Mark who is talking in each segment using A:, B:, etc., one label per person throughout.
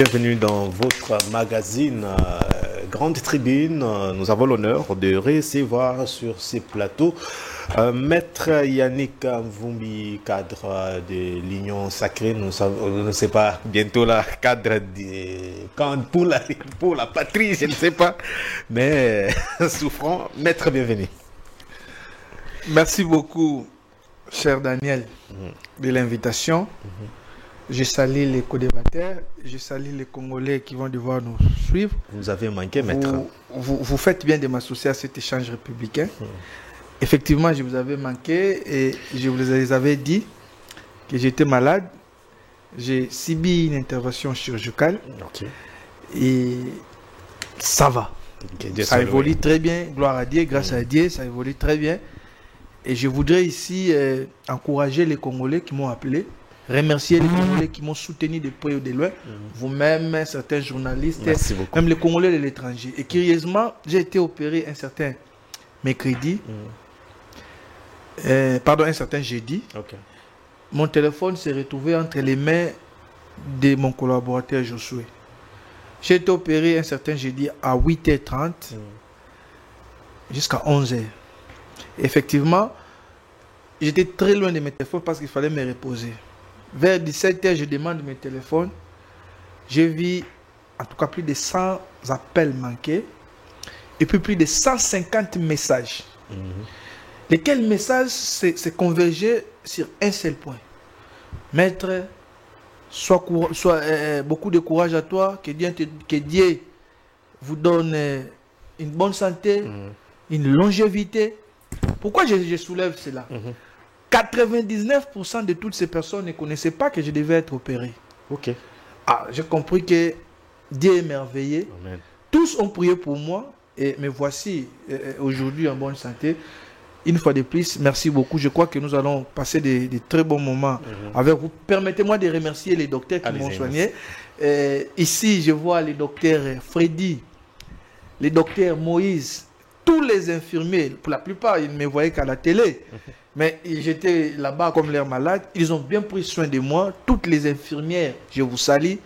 A: Bienvenue dans votre magazine Grande Tribune. Nous avons l'honneur de recevoir sur ces plateaux Maître Yannick Mvumbi, cadre de l'Union Sacrée. Nous ne sais pas, bientôt la cadre pour la patrie, je ne sais pas, mais souffrant. Maître, bienvenue.
B: Merci beaucoup, cher Daniel, de l'invitation. Je salue les co-débatteurs, je salue les Congolais qui vont devoir nous suivre.
A: Vous avez manqué, Maître.
B: Vous faites bien de m'associer à cet échange républicain. Effectivement, je vous avais manqué et je vous avais dit que j'étais malade. J'ai subi une intervention chirurgicale et ça va. Ça évolue très bien, gloire à Dieu, grâce à Dieu, ça évolue très bien. Et je voudrais ici encourager les Congolais qui m'ont appelé, remercier les Congolais qui m'ont soutenu de près ou de loin, vous-même, certains journalistes, même les Congolais de l'étranger. Et curieusement, j'ai été opéré un certain mercredi, un certain jeudi. Mon téléphone s'est retrouvé entre les mains de mon collaborateur Josué. J'ai été opéré un certain jeudi à 8h30 jusqu'à 11h. Effectivement, j'étais très loin de mes téléphones parce qu'il fallait me reposer. Vers 17h, je demande mes téléphones. J'ai vu en tout cas plus de 100 appels manqués et puis plus de 150 messages. Lesquels messages se convergeaient sur un seul point. Maître, beaucoup de courage à toi, que Dieu vous donne une bonne santé, une longévité. Pourquoi je soulève cela? 99% de toutes ces personnes ne connaissaient pas que je devais être opéré. J'ai compris que Dieu est merveilleux. Amen. Tous ont prié pour moi et me voici aujourd'hui en bonne santé. Une fois de plus, merci beaucoup. Je crois que nous allons passer des très bons moments avec vous. Permettez-moi de remercier les docteurs qui m'ont soigné. Ici, je vois les docteurs Freddy, les docteurs Moïse, tous les infirmiers. Pour la plupart, ils ne me voyaient qu'à la télé. Mais j'étais là-bas comme l'air malade. Ils ont bien pris soin de moi. Toutes les infirmières, je vous salue.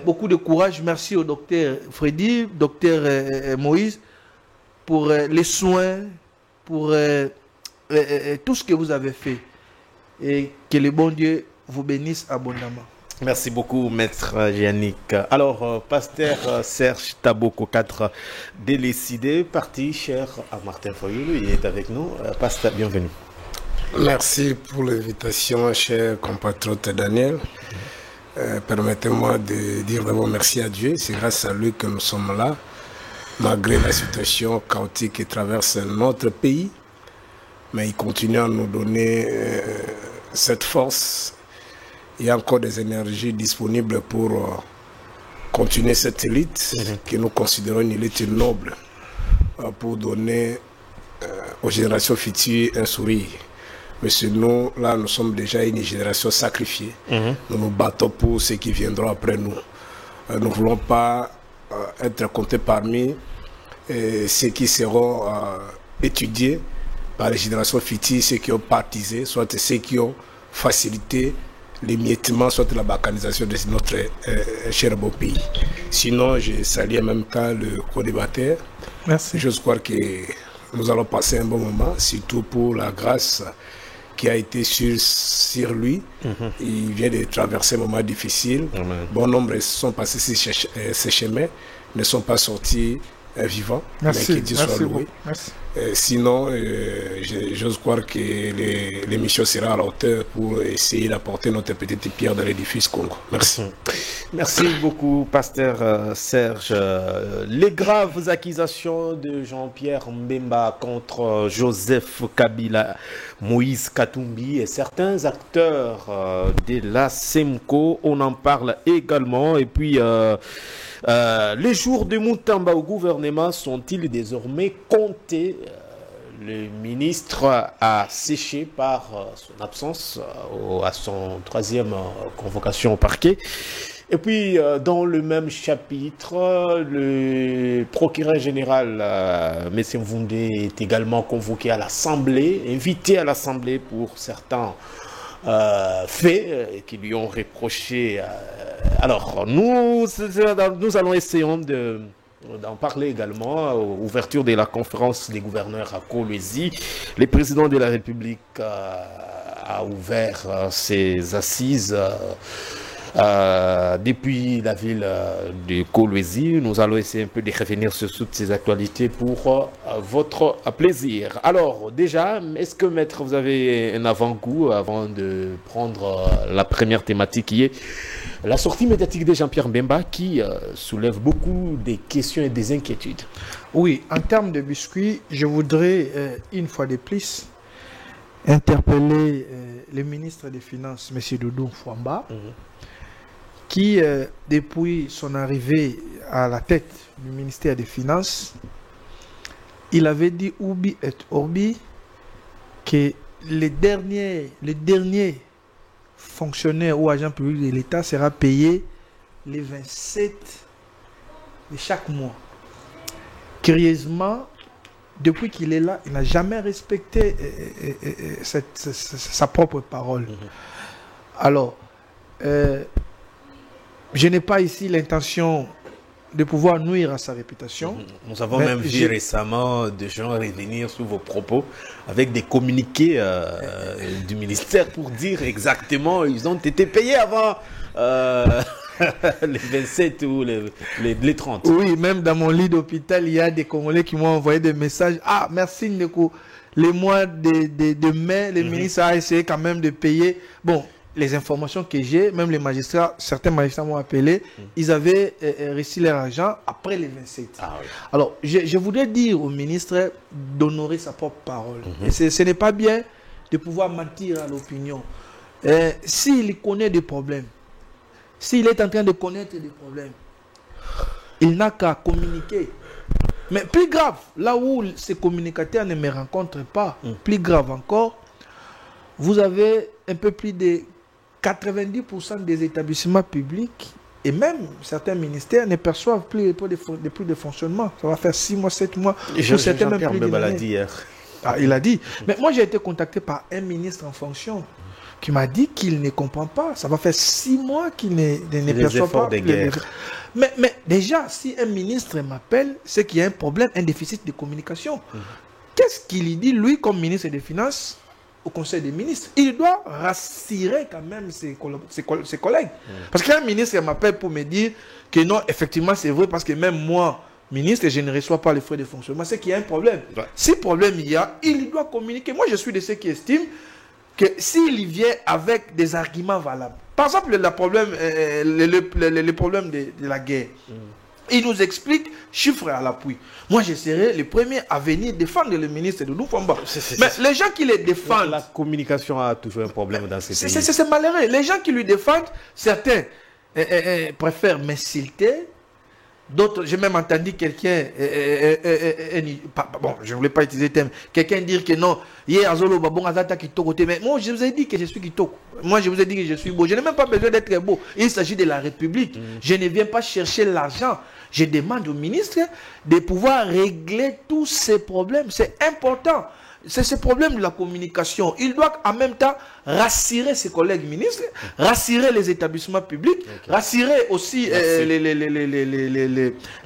B: Beaucoup de courage. Merci au docteur Freddy, docteur Moïse, pour les soins, pour tout ce que vous avez fait. Et que le bon Dieu vous bénisse abondamment.
A: Merci beaucoup, Maître Yannick. Alors, Pasteur Serge Taboko, cadre délécidé, parti cher à Martin Foyoulou, il est avec nous. Pasteur, bienvenue.
C: Merci pour l'invitation, cher compatriote Daniel. Permettez-moi de dire d'abord merci à Dieu. C'est grâce à lui que nous sommes là, malgré la situation chaotique qui traverse notre pays. Mais il continue à nous donner cette force. Il y a encore des énergies disponibles pour continuer cette élite que nous considérons une élite noble pour donner aux générations futures un sourire. Mais nous, là, nous sommes déjà une génération sacrifiée. Nous nous battons pour ceux qui viendront après nous. Nous ne voulons pas être comptés parmi ceux qui seront étudiés par les générations futures, ceux qui ont partisé, soit ceux qui ont facilité l'émiettement, soit la balkanisation de notre cher beau pays. Sinon, je salue en même temps le co-débatteur.
B: Merci.
C: Je crois que nous allons passer un bon moment, surtout pour la grâce qui a été sur lui. Il vient de traverser un moment difficile. Bon nombre sont passés sur ces chemins, ne sont pas sortis vivants.
B: Merci.
C: Mais que Dieu soit loué.
B: Merci.
C: Sinon, j'ose croire que l'émission sera à la hauteur pour essayer d'apporter notre petite pierre dans l'édifice Congo. Merci.
A: Merci beaucoup, Pasteur Serge. Les graves accusations de Jean-Pierre Mbemba contre Joseph Kabila, Moïse Katumbi et certains acteurs de la SEMCO, on en parle également. Et puis, les jours de Moutamba au gouvernement sont-ils désormais comptés? Le ministre a séché par son absence à son troisième convocation au parquet. Et puis, dans le même chapitre, le procureur général, M. Mvunde, est également convoqué à l'Assemblée, invité à l'Assemblée pour certains faits qui lui ont reproché. Alors, nous allons essayer d'en parler également à l'ouverture de la conférence des gouverneurs à Kolwezi. Le président de la République a ouvert ses assises depuis la ville de Kolwezi. Nous allons essayer un peu de revenir sur toutes ces actualités pour votre plaisir. Alors, déjà, est-ce que, maître, vous avez un avant-goût avant de prendre la première thématique qui est la sortie médiatique de Jean-Pierre Mbemba qui soulève beaucoup de questions et des inquiétudes?
B: Oui, en termes de biscuits, je voudrais, une fois de plus, interpeller le ministre des Finances, M. Doudou Fwamba, qui, depuis son arrivée à la tête du ministère des Finances, il avait dit Ubi et Orbi que les derniers fonctionnaires ou agents publics de l'État sera payé les 27 de chaque mois. Curieusement, depuis qu'il est là, il n'a jamais respecté sa propre parole. Alors, je n'ai pas ici l'intention de pouvoir nuire à sa réputation.
A: Nous avons même vu récemment des gens revenir sur vos propos avec des communiqués du ministère pour dire exactement ils ont été payés avant les 27 ou les 30.
B: Oui, même dans mon lit d'hôpital, il y a des Congolais qui m'ont envoyé des messages. Ah, merci Ndeko. Les mois de mai, le ministre a essayé quand même de payer. Bon, les informations que j'ai, même les magistrats, certains magistrats m'ont appelé, ils avaient reçu leur argent après les 27. Ah, oui. Alors, je voudrais dire au ministre d'honorer sa propre parole. Et ce n'est pas bien de pouvoir mentir à l'opinion. S'il connaît des problèmes, s'il est en train de connaître des problèmes, il n'a qu'à communiquer. Mais plus grave, là où ces communicateurs ne me rencontrent pas, plus grave encore, vous avez un peu plus de 90% des établissements publics et même certains ministères ne perçoivent plus de fonctionnement. Ça va faire 6 mois, 7 mois.
A: Certains même plus de hier.
B: Ah, il a dit. Mais moi, j'ai été contacté par un ministre en fonction qui m'a dit qu'il ne comprend pas. Ça va faire 6 mois qu'il ne perçoit pas. Mais déjà, si un ministre m'appelle, c'est qu'il y a un problème, un déficit de communication. Qu'est-ce qu'il dit, lui, comme ministre des Finances, au Conseil des ministres? Il doit rassurer quand même ses collègues. Parce qu'un ministre m'appelle pour me dire que non, effectivement, c'est vrai, parce que même moi, ministre, je ne reçois pas les frais de fonctionnement. C'est qu'il y a un problème. Ouais. Si problème il y a, il doit communiquer. Moi, je suis de ceux qui estiment que s'il vient avec des arguments valables, par exemple, le problème de la guerre, il nous explique, chiffres à l'appui. Moi, je serai le premier à venir défendre le ministre de Fwamba. Mais les gens qui les défendent...
A: La communication a toujours un problème dans ces pays.
B: C'est malheureux. Les gens qui lui défendent, certains préfèrent m'insulter. D'autres, j'ai même entendu quelqu'un, bon, je ne voulais pas utiliser le terme, quelqu'un dire que non, hier Azolo Babon Azata Kitoko, mais moi je vous ai dit que je suis Kitoko. Moi je vous ai dit que je suis beau. Je n'ai même pas besoin d'être beau. Il s'agit de la République. Je ne viens pas chercher l'argent. Je demande au ministre de pouvoir régler tous ces problèmes. C'est important. C'est ce problème de la communication. Il doit en même temps rassurer ses collègues ministres, rassurer les établissements publics, rassurer aussi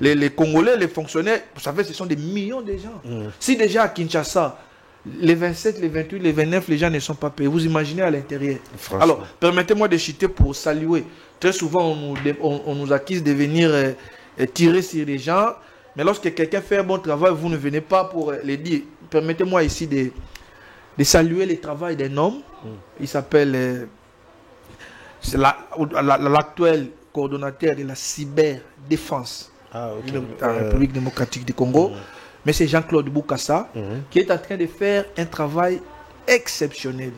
B: les Congolais, les fonctionnaires. Vous savez, ce sont des millions de gens. Si déjà à Kinshasa, les 27, les 28, les 29, les gens ne sont pas payés, vous imaginez à l'intérieur. Alors, permettez-moi de chuter pour saluer. Très souvent, on nous accuse de venir tirer sur les gens. Mais lorsque quelqu'un fait un bon travail, vous ne venez pas pour les dire. Permettez-moi ici de saluer le travail d'un homme. Il s'appelle l'actuel coordonnateur de la cyberdéfense de la République démocratique du Congo. Mais c'est Jean-Claude Boukassa qui est en train de faire un travail exceptionnel.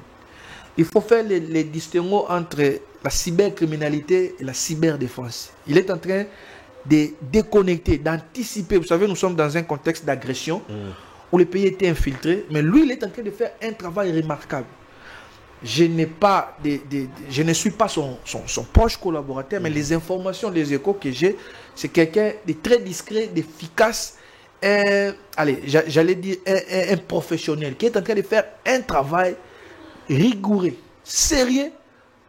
B: Il faut faire les distinguos entre la cybercriminalité et la cyberdéfense. Il est en train de déconnecter, d'anticiper. Vous savez, nous sommes dans un contexte d'agression où le pays était infiltré, mais lui, il est en train de faire un travail remarquable. Je ne suis pas son proche collaborateur, mais les informations, les échos que j'ai, c'est quelqu'un de très discret, d'efficace, j'allais dire un professionnel qui est en train de faire un travail rigoureux. sérieux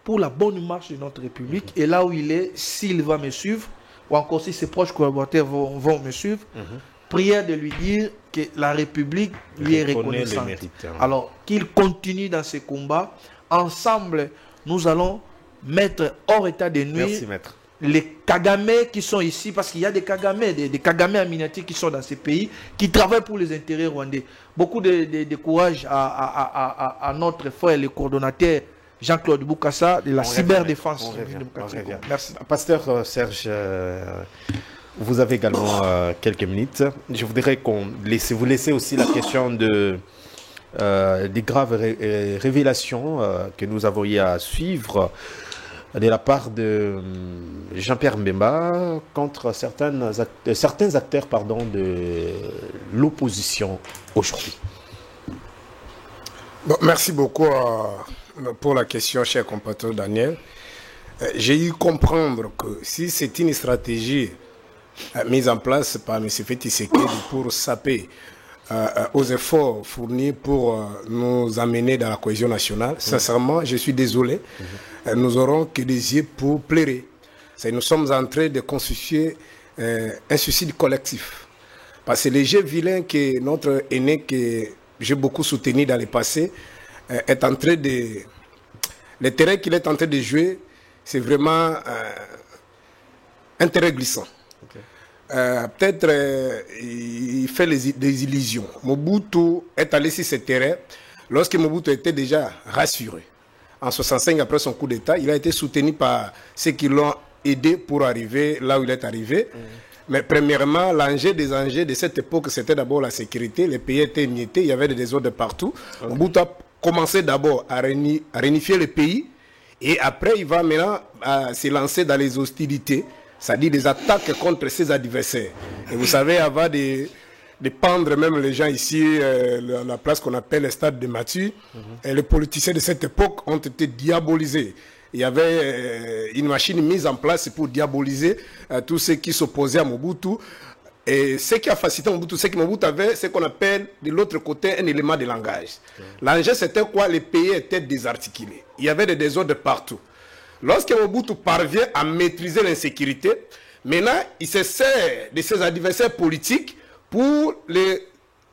B: pour la bonne marche de notre République. Et là où il est, s'il va me suivre, ou encore si ses proches collaborateurs vont me suivre, prière de lui dire que la République lui est reconnaissante. Alors, qu'il continue dans ses combats. Ensemble, nous allons mettre hors état de nuire les Kagamé qui sont ici, parce qu'il y a des Kagamé, des Kagamé en miniature qui sont dans ces pays, qui travaillent pour les intérêts rwandais. Beaucoup de courage à notre frère, le coordonnateur Jean-Claude Boukassa de la cyberdéfense.
A: Merci. Pasteur Serge, vous avez également quelques minutes. Je voudrais vous laisser aussi la question des graves révélations que nous avons eu à suivre de la part de Jean-Pierre Mbemba contre certains acteurs de l'opposition aujourd'hui.
C: Bon, merci beaucoup pour la question, cher compatriote Daniel. J'ai eu comprendre que si c'est une stratégie mise en place par M. Tshisekedi pour saper aux efforts fournis pour nous amener dans la cohésion nationale, sincèrement, je suis désolé. Nous aurons que des yeux pour pleurer. Nous sommes en train de constituer un suicide collectif. Parce que les jeux vilains que notre aîné, que j'ai beaucoup soutenu dans le passé, est en train de... Le terrain qu'il est en train de jouer, c'est vraiment un terrain glissant. Peut-être il fait des illusions. Mobutu est allé sur ce terrain lorsque Mobutu était déjà rassuré. En 1965, après son coup d'État, il a été soutenu par ceux qui l'ont aidé pour arriver là où il est arrivé. Mais premièrement, l'enjeu des enjeux de cette époque, c'était d'abord la sécurité. Les pays étaient émiettés, il y avait des désordres partout. Mobutu a commencé d'abord à réunifier le pays. Et après, il va maintenant se lancer dans les hostilités, c'est-à-dire des attaques contre ses adversaires. Et vous savez, avant de pendre même les gens ici, la place qu'on appelle le stade de Mathieu, et les politiciens de cette époque ont été diabolisés. Il y avait une machine mise en place pour diaboliser tous ceux qui s'opposaient à Mobutu. Et ce qui a facilité Mobutu, c'est que Mobutu avait ce qu'on appelle de l'autre côté un élément de langage. L'enjeu, c'était quoi? Les pays étaient désarticulés. Il y avait des désordres partout. Lorsque Mobutu parvient à maîtriser l'insécurité, maintenant, il se sert de ses adversaires politiques pour les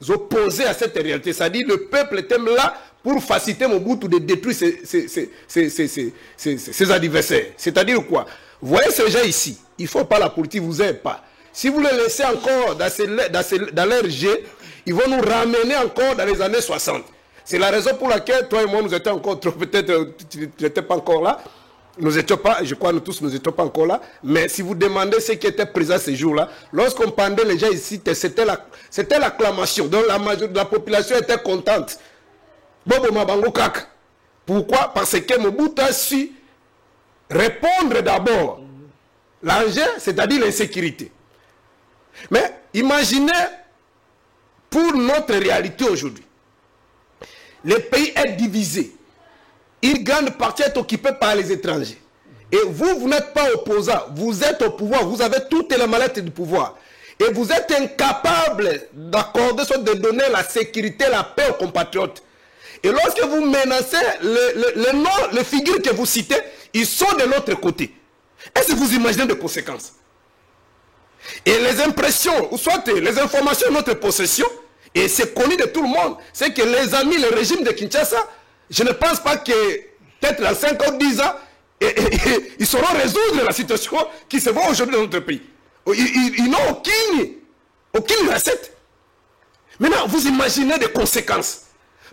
C: opposer à cette réalité. C'est-à-dire le peuple était là pour faciliter Mobutu de détruire ses adversaires. C'est-à-dire quoi? Vous voyez ces gens ici, il ne faut pas la politique, vous n'aimez pas. Si vous les laissez encore dans leur jeu, ils vont nous ramener encore dans les années 60. C'est la raison pour laquelle toi et moi, nous étions encore trop, peut-être tu n'étais pas encore là. Nous n'étions pas, je crois nous tous, nous n'étions pas encore là. Mais si vous demandez ceux qui étaient présents ces jours-là, lorsqu'on pendait les gens ici, c'était l'acclamation. Donc la population était contente. Bobo Mabango Kaka. Pourquoi? Parce que Mobutu a su répondre d'abord l'enjeu, c'est-à-dire l'insécurité. Mais imaginez pour notre réalité aujourd'hui. Le pays est divisé. Une grande partie est occupée par les étrangers. Et vous n'êtes pas opposant. Vous êtes au pouvoir. Vous avez toutes les mallettes du pouvoir. Et vous êtes incapable d'accorder, soit de donner la sécurité, la paix aux compatriotes. Et lorsque vous menacez, les figures que vous citez, ils sont de l'autre côté. Est-ce que vous imaginez les conséquences? Et les impressions, ou soit les informations de notre possession, et c'est connu de tout le monde, c'est que les amis, le régime de Kinshasa, je ne pense pas que peut-être dans 5 ou 10 ans, ils sauront résoudre la situation qui se voit aujourd'hui dans notre pays. Ils n'ont aucune recette. Maintenant, vous imaginez des conséquences.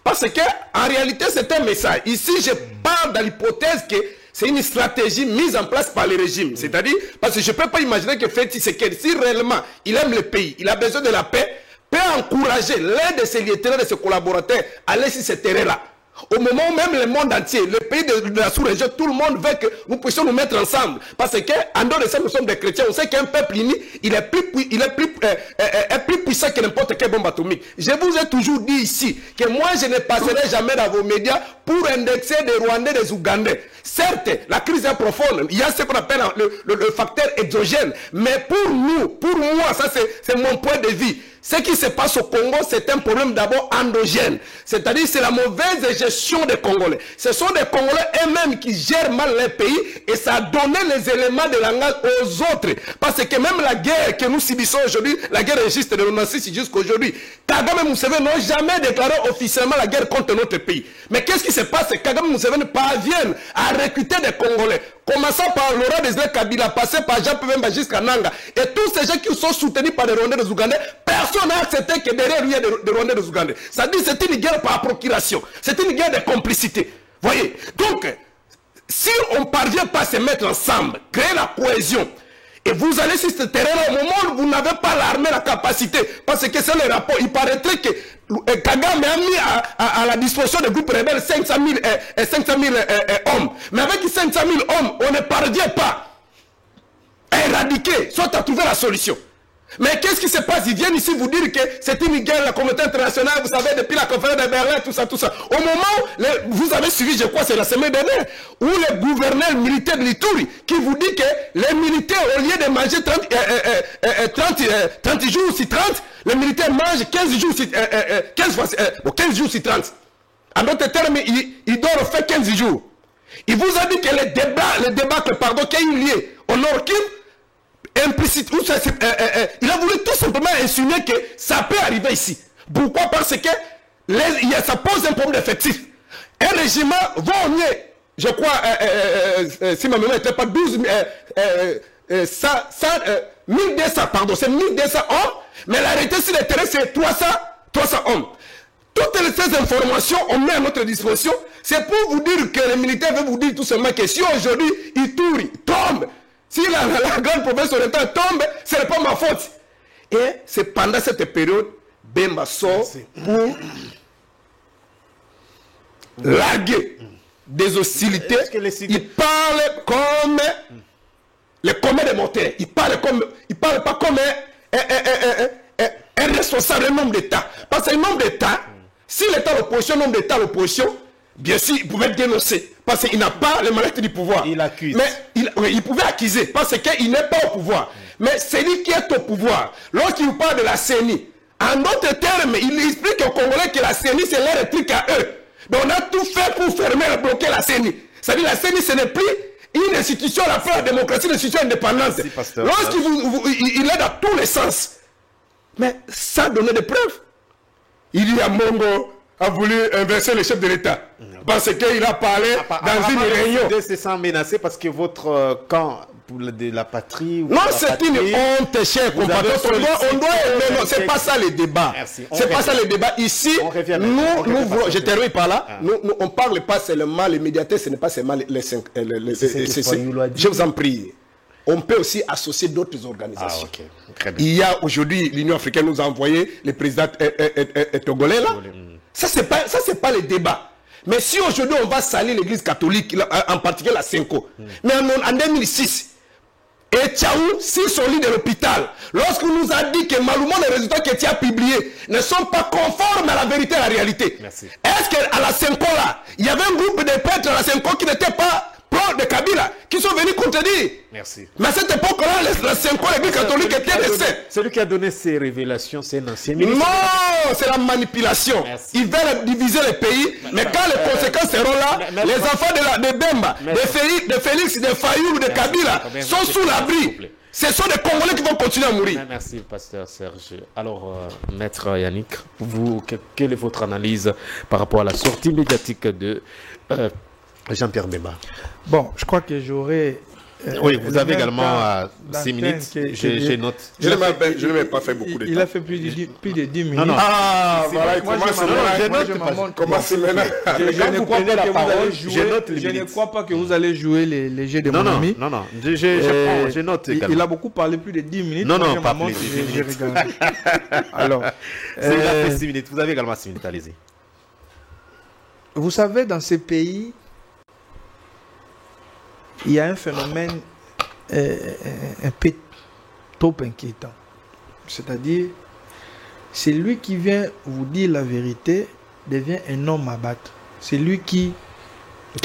C: Parce qu'en réalité, c'est un message. Ici, je parle dans l'hypothèse que c'est une stratégie mise en place par le régime. C'est-à-dire, parce que je ne peux pas imaginer que Félix Tshisekedi, si réellement il aime le pays, il a besoin de la paix, peut encourager l'un de ses lieutenants, de ses collaborateurs à aller sur ce terrain-là. Au moment où même le monde entier, le pays de la sous-région, tout le monde veut que nous puissions nous mettre ensemble. Parce qu'en dehors de ça, nous sommes des chrétiens. On sait qu'un peuple uni, il est plus puissant que n'importe quelle bombe atomique. Je vous ai toujours dit ici que moi, je ne passerai jamais dans vos médias pour indexer des Rwandais, des Ougandais. Certes, la crise est profonde. Il y a ce qu'on appelle le facteur exogène. Mais pour nous, pour moi, ça c'est mon point de vue. Ce qui se passe au Congo, c'est un problème d'abord endogène. C'est-à-dire c'est la mauvaise gestion des Congolais. Ce sont des Congolais eux-mêmes qui gèrent mal les pays et ça a donné les éléments de langage aux autres. Parce que même la guerre que nous subissons aujourd'hui, la guerre registre de 1996 jusqu'à aujourd'hui, Kagame et Museveni n'ont jamais déclaré officiellement la guerre contre notre pays. Mais qu'est-ce qui se passe? Kagame et Museveni parviennent à recruter des Congolais. Commençant par Laurent Désiré Kabila, passé par Jean-Pierre Bemba jusqu'à Nanga. Et tous ces gens qui sont soutenus par les Rwandais des Ougandais, personne n'a accepté que derrière lui il y a des Rwandais des Ougandais. Ça dit c'est une guerre par procuration. C'est une guerre de complicité. Voyez. Donc, si on ne parvient pas à se mettre ensemble, créer la cohésion, et vous allez sur ce terrain-là, au moment où vous n'avez pas l'armée, la capacité, parce que c'est le rapport, il paraîtrait que Kagame a mis à la disposition des groupes rebelles 500 000 hommes. Mais avec 500 000 hommes, on ne parvient pas à éradiquer, soit à trouver la solution. Mais qu'est-ce qui se passe? Ils viennent ici vous dire que c'est une guerre, la communauté internationale, vous savez, depuis la conférence de Berlin, tout ça, tout ça. Au moment où vous avez suivi, je crois, c'est la semaine dernière, où le gouverneur militaire de l'Ituri, qui vous dit que les militaires, au lieu de manger 30 jours sur 30, les militaires mangent 15 jours sur 15 jours sur 30. En d'autres termes, ils doivent faire 15 jours. Il vous a dit que les débats qui a eu lieu au Nord Kivu, implicite, il a voulu tout simplement insinuer que ça peut arriver ici. Pourquoi? Parce que ça pose un problème d'effectif. Un régiment va en je crois, si ma mémoire n'était pas 1200, pardon, c'est 1200 hommes, mais la réalité sur le terrain, c'est 300 hommes. Toutes ces informations, on met à notre disposition, c'est pour vous dire que les militaires veulent vous dire tout simplement que si aujourd'hui, Ituri tombe, si la grande province orientale tombe, ce n'est pas ma faute. Et c'est pendant cette période, Bemba sort pour larguer des hostilités. Il parle comme le commun des monteurs. Il parle pas comme un responsable, un homme d'État. Parce que un homme d'État, si l'État l'opposition, un homme d'État l'opposition, bien sûr, il pouvait dénoncer. Parce qu'il n'a pas le malheur du pouvoir.
A: Il accuse.
C: Mais il pouvait accuser parce qu'il n'est pas au pouvoir. Mais c'est lui qui est au pouvoir. Lorsqu'il vous parle de la CENI, en d'autres termes, il explique aux Congolais que la CENI, c'est leur truc à eux. Donc on a tout fait pour fermer et bloquer la CENI. C'est-à-dire la CENI, ce n'est plus une institution, la fin de la démocratie, une institution indépendante. Lorsqu'il est dans tous les sens. Mais ça donne des preuves. Il y a Mongo a voulu inverser le chef de l'État. Parce qu'il a parlé dans une réunion.
A: Vous se sent menacé parce que votre camp de la patrie...
C: Non, c'est une honte, cher compatriote. On doit... Non, c'est pas ça le débat. C'est pas ça le débat. Ici, je termine par là. On ne parle pas seulement les médiateurs, ce n'est pas seulement les je vous en prie. On peut aussi associer d'autres organisations. Il y a aujourd'hui, l'Union africaine nous a envoyé le président togolais là. Ça, c'est pas le débat. Mais si aujourd'hui on va salir l'église catholique, en particulier la Senko, mais en 2006, et Tchaou, sur son lit de l'hôpital, lorsqu'on nous a dit que malheureusement les résultats que tu as publiés ne sont pas conformes à la vérité et à la réalité, est-ce qu'à la Senko là, il y avait un groupe de prêtres à la Senko qui n'étaient pas pro de Kabila, qui sont venus contredire?
A: Merci.
C: Mais à cette époque-là, la Senko, l'église catholique était décès.
A: Celui qui a donné ces révélations, c'est un ancien ministre.
C: Non, c'est la manipulation. Merci. Ils veulent diviser le pays, mais quand les conséquences seront là, les enfants de Bemba, de Félix, de Fayoulou, de Kabila sont sous l'abri. Ce sont des Congolais qui vont continuer à mourir.
A: Merci, pasteur Serge. Alors, maître Yannick, vous, quelle est votre analyse par rapport à la sortie médiatique de Jean-Pierre Bemba?
B: Bon, je crois que j'aurais...
A: oui, vous avez également 6 minutes. Je note.
C: Je ne m'ai pas fait beaucoup de temps.
B: Il a fait plus de 10 minutes.
A: Non, non.
C: Ah, voilà,
B: comment c'est maintenant? Je ne crois pas que vous allez jouer les jeux de mon ami.
A: Non, non, je note également.
B: Il a beaucoup parlé plus de 10 minutes.
A: Non, non, pas plus.
B: Alors,
A: il a fait 6 minutes. Vous avez également 6 minutes, allez-y.
B: Vous savez, dans ces pays, il y a un phénomène un peu trop inquiétant. C'est-à-dire, celui qui vient vous dire la vérité devient un homme à battre. C'est lui qui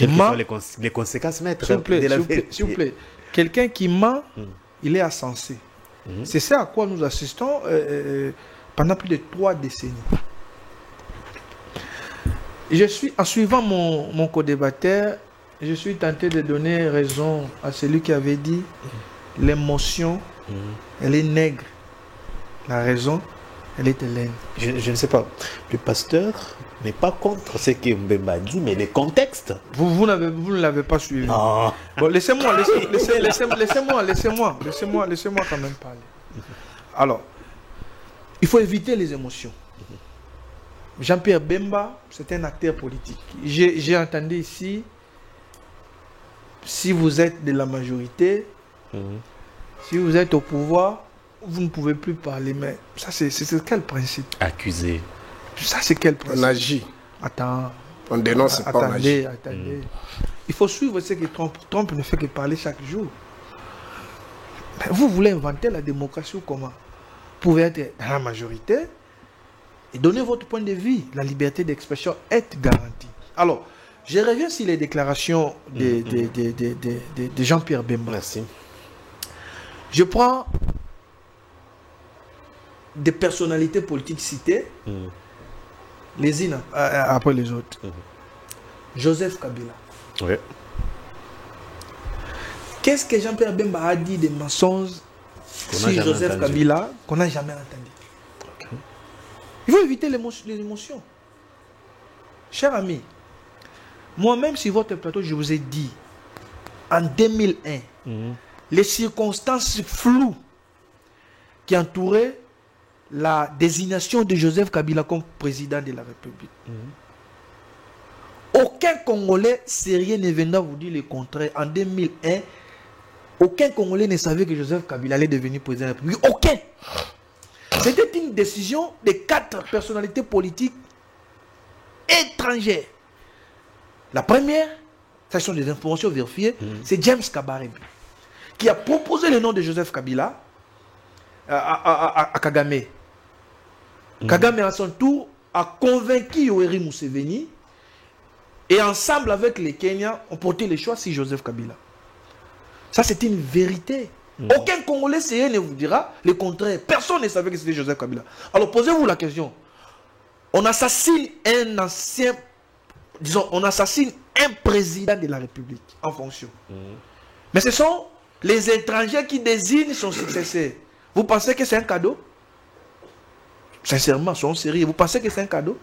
B: ment.
A: Les conséquences, maître.
B: S'il vous plaît. Quelqu'un qui ment, il est insensé. C'est ça à quoi nous assistons pendant plus de 3 décennies. En suivant mon co-débatteur, je suis tenté de donner raison à celui qui avait dit l'émotion, elle est nègre. La raison, elle est hélène.
A: Je ne sais pas. Le pasteur n'est pas contre ce que Mbemba dit, mais les contextes.
B: Vous ne l'avez pas suivi.
A: Non.
B: Bon, laissez-moi quand même parler. Alors, il faut éviter les émotions. Jean-Pierre Bemba, c'est un acteur politique. J'ai entendu ici, si vous êtes de la majorité, si vous êtes au pouvoir, vous ne pouvez plus parler. Mais ça, c'est quel principe?
A: Accusé.
B: Ça, c'est quel principe?
C: On agit.
B: Attends.
C: On dénonce pas, on agit.
B: Attendez. Il faut suivre ce que Trump ne fait que parler chaque jour. Mais vous voulez inventer la démocratie ou comment? Vous pouvez être dans la majorité et donner votre point de vue. La liberté d'expression est garantie. Alors, je reviens sur les déclarations de Jean-Pierre Bemba.
A: Merci.
B: Je prends des personnalités politiques citées, les unes après les autres. Joseph Kabila.
A: Oui.
B: Qu'est-ce que Jean-Pierre Bemba a dit des mensonges sur Joseph Kabila qu'on n'a jamais entendu? Okay. Il faut éviter les émotions. Cher ami, moi-même sur votre plateau, je vous ai dit, en 2001, les circonstances floues qui entouraient la désignation de Joseph Kabila comme président de la République. Aucun Congolais sérieux ne viendra vous dire le contraire. En 2001, aucun Congolais ne savait que Joseph Kabila allait devenir président de la République. Aucun. C'était une décision de 4 personnalités politiques étrangères. La première, ce sont des informations vérifiées, c'est James Kabarebe, qui a proposé le nom de Joseph Kabila à Kagame. Kagame, à son tour, a convaincu Yoweri Museveni et ensemble avec les Kenyans, ont porté le choix sur Joseph Kabila. Ça, c'est une vérité. Aucun Congolais sérieux ne vous dira le contraire. Personne ne savait que c'était Joseph Kabila. Alors, posez-vous la question. On assassine un ancien, disons, on assassine un président de la République en fonction. Mais ce sont les étrangers qui désignent son successeur. Vous pensez que c'est un cadeau? Sincèrement, soyons sérieux. Vous pensez que c'est un cadeau?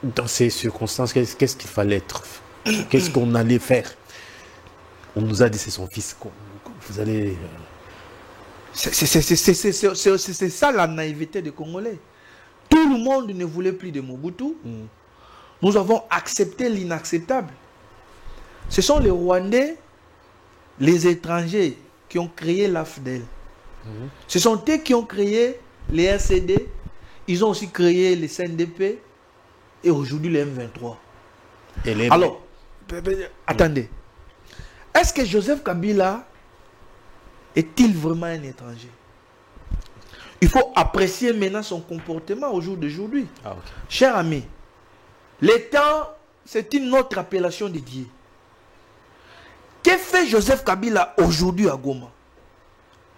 A: Dans ces circonstances, qu'est-ce qu'il fallait être? Qu'est-ce qu'on allait faire? On nous a dit c'est son fils. Vous allez...
B: C'est ça la naïveté des Congolais. Tout le monde ne voulait plus de Mobutu. Nous avons accepté l'inacceptable. Ce sont les Rwandais, les étrangers qui ont créé l'AFDEL. Ce sont eux qui ont créé les RCD. Ils ont aussi créé les CNDP et aujourd'hui les M23. Alors, attendez. Est-ce que Joseph Kabila est-il vraiment un étranger? Il faut apprécier maintenant son comportement au jour d'aujourd'hui. Cher ami, l'État, c'est une autre appellation de Dieu. Que fait Joseph Kabila aujourd'hui à Goma?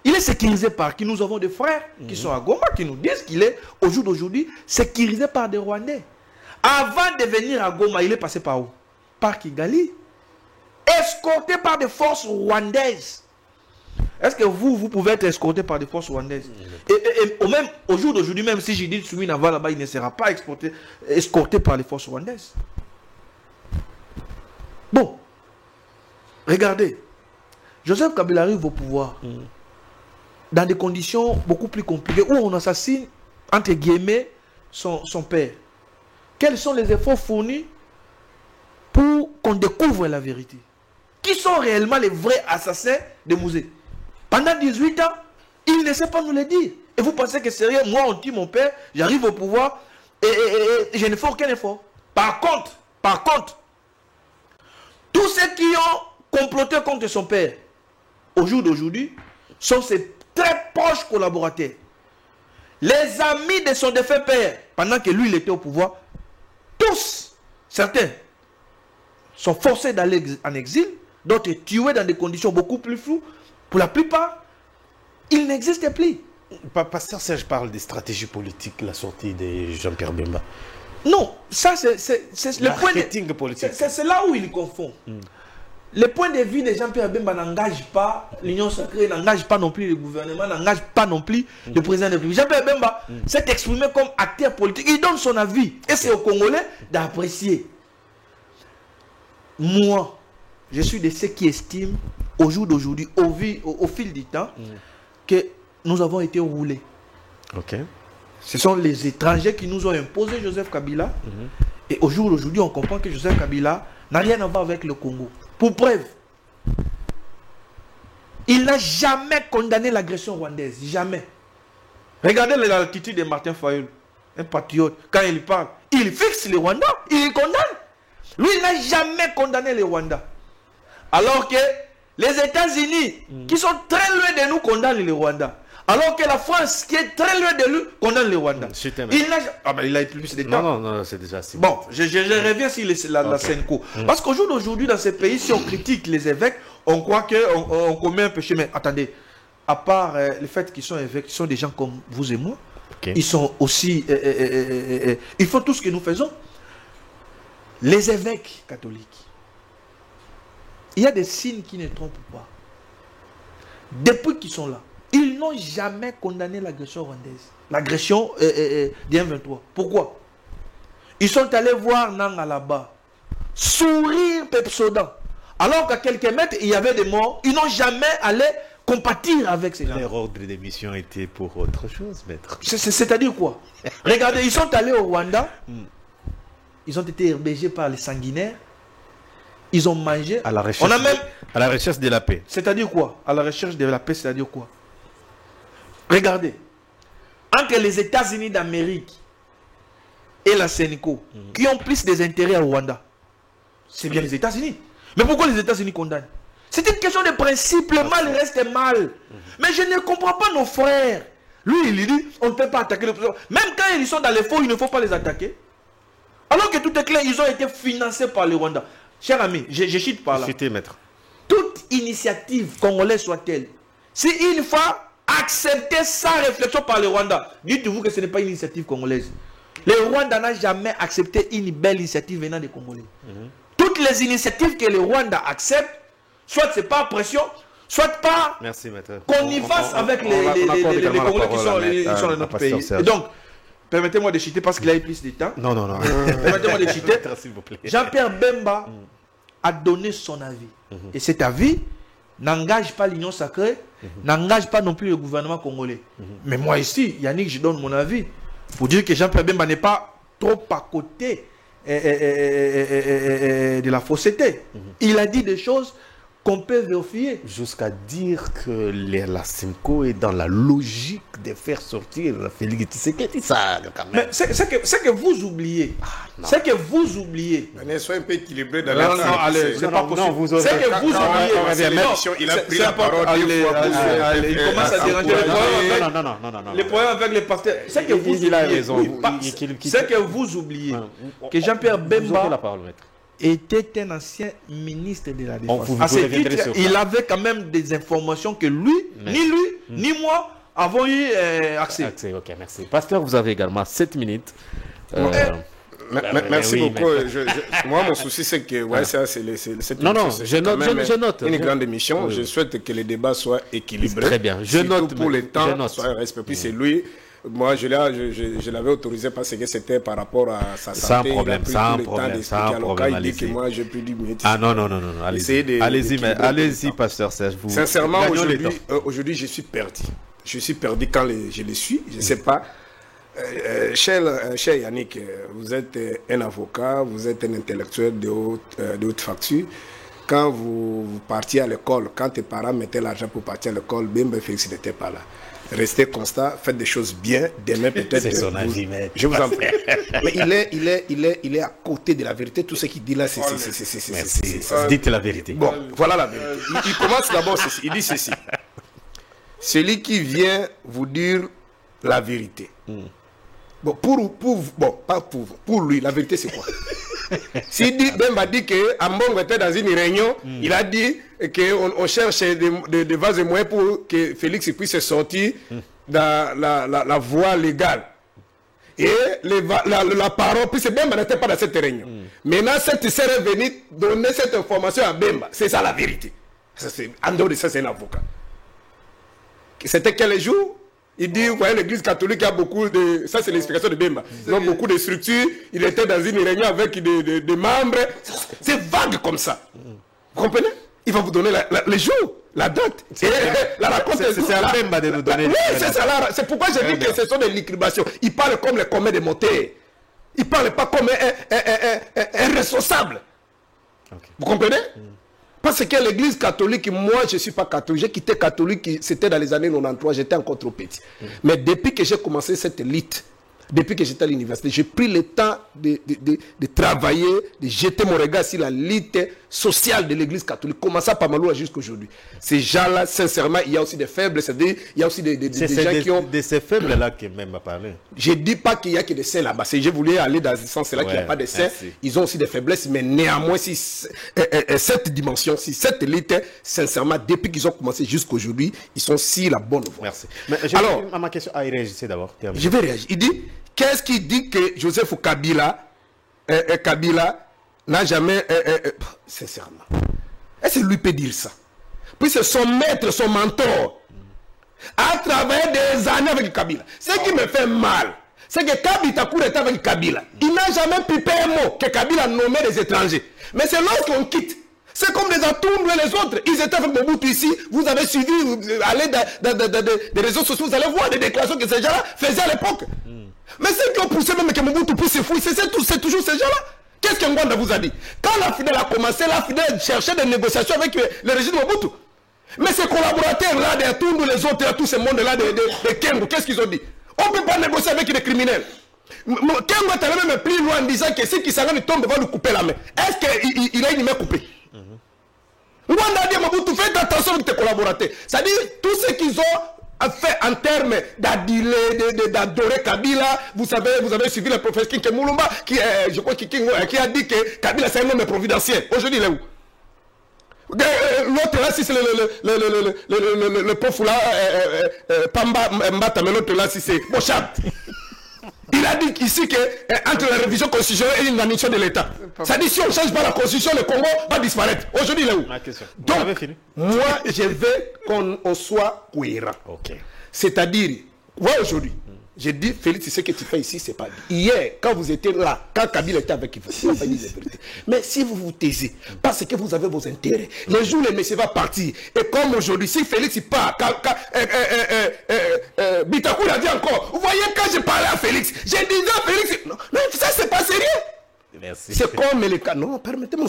B: Il est sécurisé par qui? Nous avons des frères qui sont à Goma, qui nous disent qu'il est, au jour d'aujourd'hui, sécurisé par des Rwandais. Avant de venir à Goma, il est passé par où? Par Kigali. Escorté par des forces rwandaises. Est-ce que vous pouvez être escorté par des forces rwandaises? Et même au jour d'aujourd'hui, même si j'ai dit Soumin va là-bas, il ne sera pas escorté par les forces rwandaises. Bon, regardez, Joseph Kabila arrive au pouvoir dans des conditions beaucoup plus compliquées où on assassine, entre guillemets, son père. Quels sont les efforts fournis pour qu'on découvre la vérité? Qui sont réellement les vrais assassins de Mouzé? Pendant 18 ans, il ne sait pas nous le dire. Et vous pensez que c'est rien? Moi, on tue mon père, j'arrive au pouvoir et je ne fais aucun effort. Par contre, tous ceux qui ont comploté contre son père, au jour d'aujourd'hui, sont ses très proches collaborateurs. Les amis de son défunt père, pendant que lui, il était au pouvoir, tous, certains, sont forcés d'aller en exil, d'autres tués dans des conditions beaucoup plus floues. Pour la plupart, ils n'existent plus.
A: Pasteur Serge parle des stratégies politiques, la sortie de Jean-Pierre Bemba.
B: Non, ça c'est le point
A: marketing politique.
B: C'est là où il confond. Le point de vue de Jean-Pierre Bemba n'engage pas l'Union sacrée, n'engage pas non plus le gouvernement, n'engage pas non plus le président de la République. Jean-Pierre Bemba s'est exprimé comme acteur politique. Il donne son avis. Et c'est aux Congolais d'apprécier. Moi, je suis de ceux qui estiment, au jour d'aujourd'hui, au fil du temps, que nous avons été roulés.
A: Ok.
B: Ce sont les étrangers qui nous ont imposé Joseph Kabila. Et au jour d'aujourd'hui, on comprend que Joseph Kabila n'a rien à voir avec le Congo. Pour preuve, il n'a jamais condamné l'agression rwandaise. Jamais. Regardez l'attitude de Martin Fayulu, un patriote. Quand il parle, il fixe les Rwandais, il les condamne. Lui, il n'a jamais condamné les Rwandais. Alors que les États-Unis, qui sont très loin de nous, condamnent les Rwandais. Alors que la France, qui est très loin de lui, condamne les Rwandais. Il a plus de temps.
A: Non, c'est déjà assez.
B: Bon, je reviens sur la Senko. Parce qu'au jour d'aujourd'hui, dans ces pays, si on critique les évêques, on croit qu'on commet un péché. Mais attendez, à part le fait qu'ils sont évêques, ils sont des gens comme vous et moi. Ils sont aussi... ils font tout ce que nous faisons. Les évêques catholiques, il y a des signes qui ne trompent pas. Depuis qu'ils sont là, ils n'ont jamais condamné l'agression rwandaise. L'agression du M23. Pourquoi? Ils sont allés voir Nanga là-bas. Sourire Pepsodan. Alors qu'à quelques mètres, il y avait des morts. Ils n'ont jamais allé compatir avec ces gens.
A: Leur ordre d'émission était pour autre chose, maître.
B: C'est-à-dire quoi? Regardez, ils sont allés au Rwanda. Ils ont été herbégés par les sanguinaires. Ils ont mangé.
A: À la recherche de la paix.
B: C'est-à-dire quoi? À la recherche de la paix, c'est-à-dire quoi? Regardez. Entre les États-Unis d'Amérique et la Sénico, qui ont plus des intérêts au Rwanda, c'est bien les États-Unis. Mais pourquoi les États-Unis condamnent? C'est une question de principe. Le mal reste mal. Mais je ne comprends pas nos frères. Lui, il dit, on ne peut pas attaquer l'opposition. Même quand ils sont dans les faux, il ne faut pas les attaquer. Alors que tout est clair, ils ont été financés par le Rwanda. Cher ami, je chute par là.
A: Maître.
B: Toute initiative congolaise soit-elle, si une fois acceptée sans réflexion par le Rwanda, dites-vous que ce n'est pas une initiative congolaise. Le Rwanda n'a jamais accepté une belle initiative venant des Congolais. Toutes les initiatives que le Rwanda accepte, soit c'est pas pression, soit pas connivence avec les Congolais qui sont dans notre pays. Et donc, permettez-moi de citer parce qu'il a eu plus de temps.
A: Non.
B: Permettez-moi de citer.
A: S'il vous plaît.
B: Jean-Pierre Bemba a donné son avis. Et cet avis n'engage pas l'Union sacrée, n'engage pas non plus le gouvernement congolais. Mais moi ici, Yannick, je donne mon avis pour dire que Jean-Pierre Bemba n'est pas trop à côté de la fausseté. Il a dit des choses qu'on peut vérifier.
A: Jusqu'à dire que la Senko est dans la logique de faire sortir Félix Tshisekedi, ça quand même.
B: Mais c'est que vous oubliez. C'est que vous oubliez.
C: Soyez un peu équilibré dans
B: la c'est pas possible. C'est que vous oubliez.
C: Il a pris la parole.
B: Il commence à déranger les problèmes avec les pasteurs. C'est que vous oubliez. C'est que vous oubliez que Jean-Pierre Bemba était un ancien ministre de la Défense. À ce titre, il avait quand même des informations que lui, ni moi, avons eu accès.
A: Ok, merci. Pasteur, vous avez également 7 minutes.
C: Merci beaucoup. Moi, mon souci, c'est que
A: je note.
C: Une grande émission. Je souhaite que les débats soient équilibrés.
A: Très bien. Je note.
C: Pour le temps, soit respecté. Puis c'est lui. Moi, je l'avais autorisé parce que c'était par rapport à sa santé.
A: Sans problème.
C: Il dit que moi, j'ai plus 10 minutes.
A: Ah non. Allez-y, pasteur Serge.
C: Sincèrement, aujourd'hui, je suis perdu. Je suis perdu quand je les suis. Je ne sais pas. Cher Yannick, vous êtes un avocat, vous êtes un intellectuel de haute facture. Quand vous partiez à l'école, quand tes parents mettaient l'argent pour partir à l'école, Bemba Félix n'était pas là. Restez constant, faites des choses bien, demain peut-être...
A: C'est son avis, mais...
C: Je vous en prie. Mais il est à côté de la vérité. Tout ce qu'il dit là, c'est...
A: Merci. Dites la vérité.
C: Bon, voilà la vérité. Il commence d'abord ceci. Il dit ceci. Celui qui vient vous dire la vérité. Bon, pour lui, la vérité c'est quoi? S'il dit, Bemba dit qu'Ambongo était dans une réunion, il a dit qu'on cherche des vases et moyens pour que Félix puisse sortir dans la voie légale. Et la parole, puis Bemba n'était pas dans cette réunion. Maintenant, cette sœur est venue donner cette information à Bemba. C'est ça la vérité. En dehors de ça, c'est un avocat. C'était quel jour? Il dit, vous voyez, l'église catholique a beaucoup de... Ça, c'est l'explication de Bemba. Ils ont beaucoup de structures. Il était dans une réunion avec des membres. C'est vague comme ça. Vous comprenez? Il va vous donner le jour, la date.
A: C'est à Bemba de nous donner.
C: Oui, c'est ça. C'est pourquoi j'ai dit que ce sont des liquidations. Il parle comme les communs des moteurs. Il ne parle pas comme un responsable. Okay. Vous comprenez? Parce que l'église catholique, moi je ne suis pas catholique, j'ai quitté catholique, c'était dans les années 93, j'étais encore trop petit. Mais depuis que j'ai commencé cette élite, depuis que j'étais à l'université, j'ai pris le temps de travailler, de jeter mon regard sur la lutte sociale de l'église catholique, commençant par Maloua jusqu'à aujourd'hui. Ces gens-là, sincèrement, il y a aussi des faibles, c'est-à-dire, il y a aussi des gens qui ont...
A: de ces faibles-là qui même a parlé.
C: Je ne dis pas qu'il y a que des saints là-bas, je voulais aller dans ce sens-là, qu'il n'y a pas de saints, ils ont aussi des faiblesses, mais néanmoins, si cette dimension, si cette élite, sincèrement, depuis qu'ils ont commencé jusqu'à aujourd'hui, ils sont si la bonne voie.
A: Merci. Mais alors, à ma question, il réagissez d'abord.
C: Je vais réagir. Il dit, qu'est-ce qu'il dit que Joseph Kabila n'a jamais... sincèrement. Est-ce que lui peut dire ça? Puis c'est son maître, son mentor, a travaillé des années avec Kabila. Ce qui me fait mal, c'est que Kabila était avec Kabila. Il n'a jamais pipé un mot que Kabila nommait des étrangers. Mais c'est lorsqu'on quitte. C'est comme les Atoumbe et les autres. Ils étaient avec Mobutu ici. Vous avez suivi, allez dans des réseaux sociaux, vous allez voir des déclarations que ces gens-là faisaient à l'époque. Mais ceux qui ont poussé même que Mobutu puisse se fouiller, c'est toujours ces gens-là. Qu'est-ce que Ngwanda vous a dit? Quand la FIDEL a commencé, la FIDEL cherchait des négociations avec le régime de Mobutu. Mais ces collaborateurs-là, des Atoumbe, les autres, tout ce monde-là, de Kengo, qu'est-ce qu'ils ont dit? On ne peut pas négocier avec des criminels. Kengo est même plus loin en disant que si Kisangani tombe, va lui couper la main. Est-ce qu'il a une main coupée? Ngwanda a dit Mobutu, faites attention avec tes collaborateurs. C'est-à-dire, tout ce qu'ils ont fait en termes d'adorer Kabila, vous avez suivi le professeur Kinke Moulumba, je crois qui a dit que Kabila c'est un homme providentiel. Aujourd'hui, il est où? L'autre là, si c'est le prof là, Pamba Mbata, mais l'autre là, si c'est Bochab. Il a dit ici que entre la révision constitutionnelle et une admission de l'État. Ça dit si on ne change pas la constitution, le Congo va disparaître. Aujourd'hui, il est où? Donc, moi, je veux qu'on soit cohérent. Okay. C'est-à-dire, voilà aujourd'hui, j'ai dit, Félix, ce que tu fais ici, c'est pas bien. Hier, quand vous étiez là, quand Kabila était avec vous, il n'a pas dit la vérité. Mais si vous vous taisez, parce que vous avez vos intérêts, le jour où le monsieur va partir, et comme aujourd'hui, si Félix part, Bitakour a dit encore, vous voyez, quand je parlais à Félix, j'ai dit à Félix, non, ça c'est pas sérieux. C'est comme les cas, non, permettez-moi,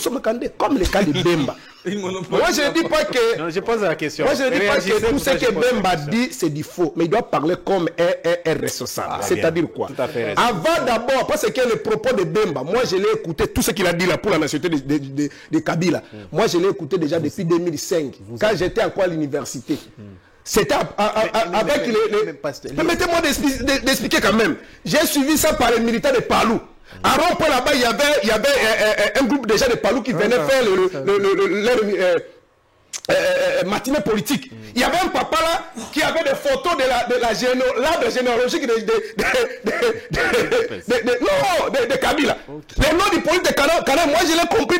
C: comme les cas de Bemba. Moi, je ne dis pas que.
A: Non, je pose la question.
C: Moi, je ne dis pas que tout ce que Bemba dit, c'est du faux. Mais il doit parler comme un responsable. C'est-à-dire quoi? Avant d'abord, parce que le propos de Bemba, moi, je l'ai écouté, tout ce qu'il a dit là pour la nationalité de Kabila. Moi, je l'ai écouté déjà depuis 2005, quand j'étais encore à l'université. C'était avec les. Permettez-moi d'expliquer quand même. J'ai suivi ça par les militaires de Palou. À Rond-Point là-bas, il y avait un groupe déjà de Palou qui venait faire leur matinée politique. Il y avait un papa là qui avait des photos de l'arbre généalogique de Kabila. Le nom du politique de Kana, moi je l'ai compris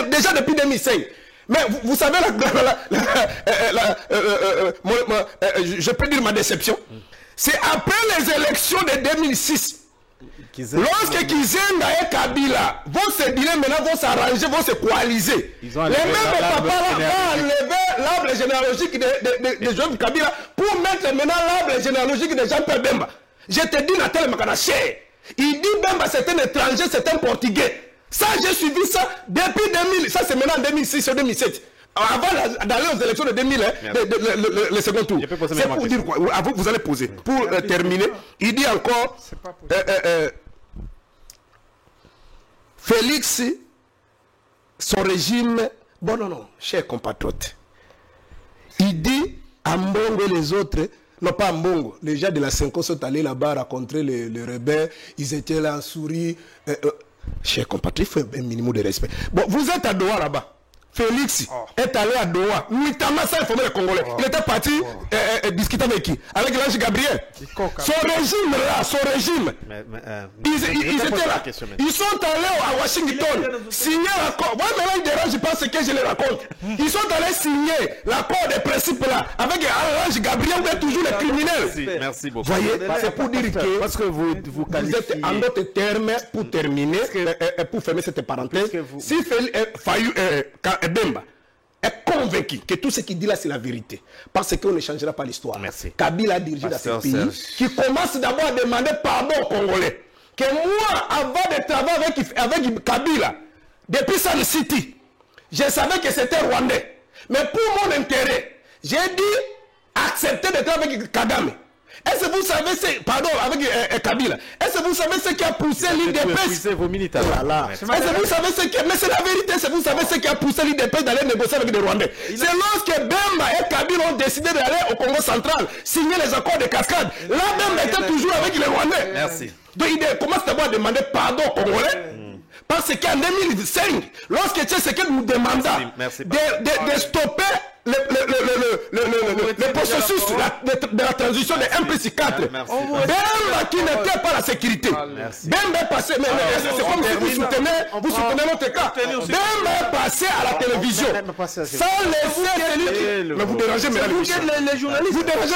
C: déjà depuis 2005. Mais vous savez, je peux dire ma déception. C'est après les élections de 2006. Lorsque Kizenga et Kabila vont se dire maintenant, vont s'arranger, vont se coaliser, les mêmes papas vont enlever l'arbre généalogique de Joseph Kabila pour mettre maintenant l'arbre généalogique de Jean-Pierre Bemba. Je te dis, Nathalie Makanaché, il dit Bemba c'est un étranger, c'est un portugais. Ça, j'ai suivi ça depuis 2000, ça c'est maintenant en 2006 ou 2007. Avant d'aller aux élections de 2000, le second tour. C'est pour dire quoi? Vous allez poser. Pour terminer, il dit encore Félix, son régime. Bon, non, chers compatriotes. Il dit à Mbongo et les autres, non pas à Mbongo, les gens de la Cinco sont allés là-bas rencontrer les rebelles, ils étaient là en souris. Chers compatriotes, il faut un minimum de respect. Bon, vous êtes à Doha là-bas. Félix est allé à Doha, nuitamment sans informer les Congolais. Il était parti discuter avec qui? Avec l'ange Gabriel. Son régime là, son régime. Ils étaient là. Ils sont allés à Washington signer l'accord. Moi maintenant il dérange, je pense que je les raconte. Ils sont allés signer l'accord des principes là avec l'ange Gabriel, vous êtes toujours les criminels.
A: Merci beaucoup.
C: Voyez, c'est pour dire que
A: parce que vous
C: êtes en d'autres termes, pour terminer, pour fermer cette parenthèse, si Fayou Bemba est convaincu que tout ce qu'il dit là c'est la vérité, parce qu'on ne changera pas l'histoire. Kabila a dirigé dans ce pays qui commence d'abord à demander pardon aux Congolais. Que moi, avant de travailler avec Kabila, depuis Sun City, je savais que c'était rwandais. Mais pour mon intérêt, j'ai dit accepter de travailler avec Kagame. Est-ce que vous savez, avec Kabila, est-ce que vous savez ce qui a poussé l'IDPS?
A: vos militaires.
C: Voilà. Est-ce que vous savez ce qui mais c'est la vérité, est-ce que vous savez ce qui a poussé l'IDPS d'aller négocier avec les Rwandais? C'est lorsque Bemba et Kabila ont décidé d'aller au Congo central, signer les accords de cascade. Là, Bemba était toujours avec les Rwandais.
A: Merci.
C: Donc il commence d'abord à demander pardon aux Congolais. Parce qu'en 2005, lorsque c'est ce que nous demandons de stopper le processus de la transition de 1+4, Bemba qui n'était pas la sécurité. Bemba est passé, mais c'est comme si vous soutenez notre cas. Bemba est passé à la télévision sans laisser celui. Mais vous dérangez les journalistes. Vous dérangez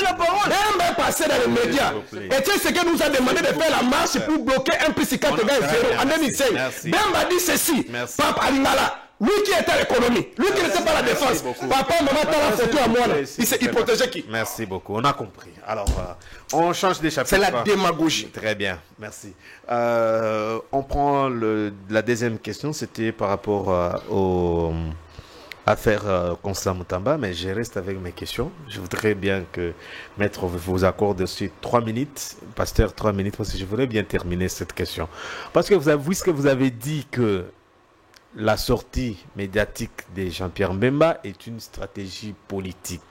C: la parole. Bemba est passé dans les médias. Et c'est ce que nous a demandé de faire la marche pour bloquer 1+4 égale 0 en 2005. Bemba dit ceci. Pape Alingala. Lui qui était à l'économie, lui qui n'était pas à la défense. Papa, maman, t'as la photo à moi là. Il protégeait qui?
A: Merci beaucoup, on a compris. Alors, on change des chapitres.
C: C'est la démagogie.
A: Très bien, merci. On prend la deuxième question, c'était par rapport aux affaires Constant Mutamba, mais je reste avec mes questions. Je voudrais bien que Maître vous accorde aussi 3 minutes, Pasteur 3 minutes, parce que je voudrais bien terminer cette question. Parce que vous avez dit que la sortie médiatique de Jean-Pierre Mbemba est une stratégie politique.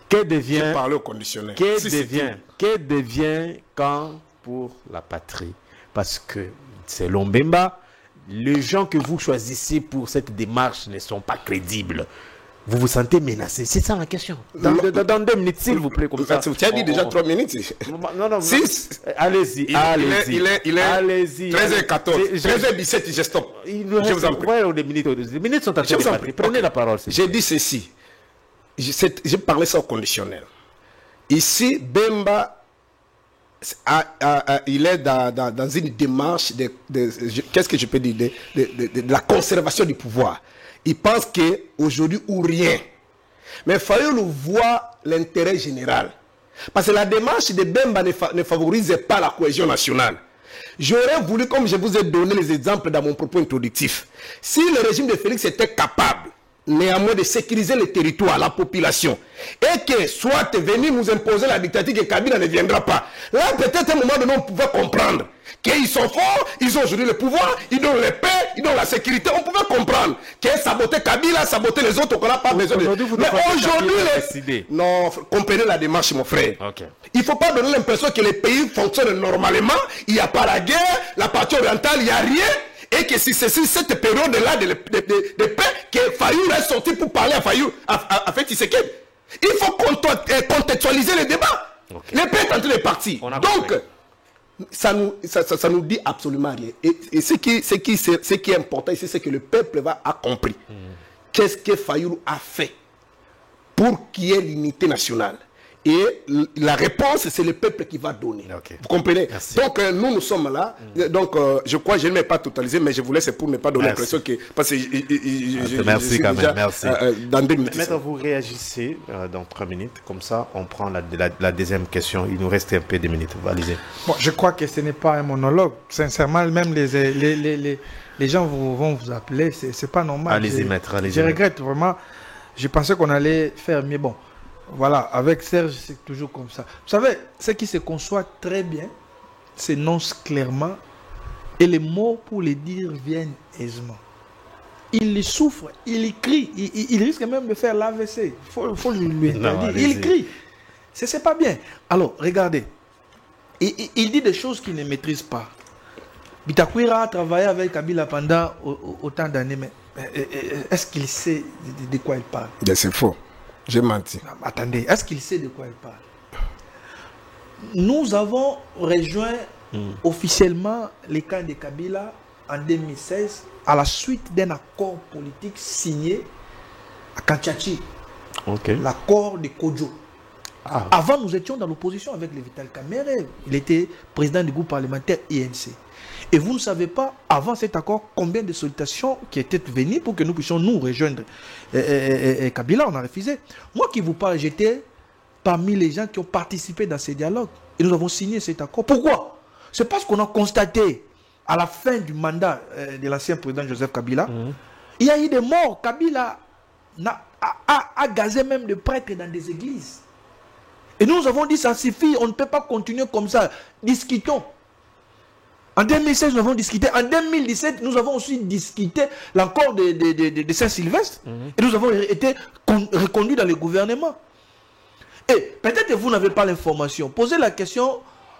A: Que devient
C: parler au conditionnel.
A: Que devient quand pour la patrie? Parce que selon Mbemba, les gens que vous choisissez pour cette démarche ne sont pas crédibles. Vous vous sentez menacé? C'est ça la question. Dans 2 minutes, s'il vous plaît, comme ça.
C: Tu as dit déjà 3 minutes.
A: Non.
C: 6.
A: Allez-y.
C: Il est
A: allez-y.
C: 13h14. 13h17, je stoppe. Je vous en prie.
A: Les minutes sont à faire. Prenez la parole.
C: J'ai dit ceci. J'ai parlé ça au conditionnel. Ici, Bemba, il est dans une démarche qu'est-ce que je peux dire, de la conservation du pouvoir. Il pense qu'aujourd'hui ou rien. Mais Fayulu voit l'intérêt général. Parce que la démarche de Bemba ne favorise pas la cohésion nationale. J'aurais voulu, comme je vous ai donné les exemples dans mon propos introductif, si le régime de Félix était capable néanmoins de sécuriser le territoire, la population, et que soit venu nous imposer la dictature que Kabila ne viendra pas. Là, peut-être à un moment donné, on pouvait comprendre qu'ils sont forts, ils ont aujourd'hui le pouvoir, ils donnent la paix, ils donnent la sécurité. On pouvait comprendre que saboter Kabila, saboter les autres, qu'on n'a pas besoin de... Mais aujourd'hui, non, comprenez la démarche, mon frère. Okay. Il ne faut pas donner l'impression que les pays fonctionnent normalement, il n'y a pas la guerre, la partie orientale, il n'y a rien. Et que si c'est cette période-là de paix que Fayou est sorti pour parler à Fayou, à fait Tshisekedi. Il faut contextualiser le débat. Okay. Le paix est en train de partir. Donc, ça nous dit absolument rien. Et ce qui est important ici, c'est que le peuple a compris. Qu'est-ce que Fayou a fait pour qu'il y ait l'unité nationale. Et la réponse, c'est le peuple qui va donner. Okay. Vous comprenez? Merci. Donc, nous sommes là. Donc, je crois que je ne vais pas totaliser, mais je vous laisse pour ne pas donner l'impression que... Parce que
A: merci quand même, merci.
C: Dans 2 minutes.
A: Maître, vous réagissez dans 3 minutes. Comme ça, on prend la deuxième question. Il nous reste un peu de minutes. Allez-y.
B: Bon, je crois que ce n'est pas un monologue. Sincèrement, même les gens vont vous appeler. Ce n'est pas normal.
A: Allez-y, Maître.
B: Je regrette vraiment. Je pensais qu'on allait faire mieux. Bon. Voilà, avec Serge, c'est toujours comme ça. Vous savez, ce qui se conçoit très bien, s'énonce clairement, et les mots pour les dire viennent aisément. Il souffre, il crie, il risque même de faire l'AVC. Il faut lui interdire. Il crie. C'est pas bien. Alors, regardez. Il dit des choses qu'il ne maîtrise pas. Bitakwira a travaillé avec Kabila pendant autant d'années, mais Est-ce qu'il sait de quoi il parle?
C: C'est faux. J'ai menti.
B: Attendez, est-ce qu'il sait de quoi il parle? Nous avons rejoint officiellement les camps de Kabila en 2016 à la suite d'un accord politique signé à Kanchachi. L'accord de Kodjo. Avant, nous étions dans l'opposition avec le Vital Kamerhe. Il était président du groupe parlementaire INC. Et vous ne savez pas, avant cet accord, combien de sollicitations qui étaient venues pour que nous puissions nous rejoindre Kabila. On a refusé. Moi qui vous parle, j'étais parmi les gens qui ont participé dans ces dialogues. Et nous avons signé cet accord. Pourquoi? C'est parce qu'on a constaté, à la fin du mandat de l'ancien président Joseph Kabila, il y a eu des morts. Kabila a gazé même des prêtres dans des églises. Et nous avons dit, ça suffit, on ne peut pas continuer comme ça. Discutons. En 2016, nous avons discuté. En 2017, nous avons aussi discuté l'accord de Saint-Sylvestre. Et nous avons été reconduits dans le gouvernement. Et peut-être que vous n'avez pas l'information. Posez la question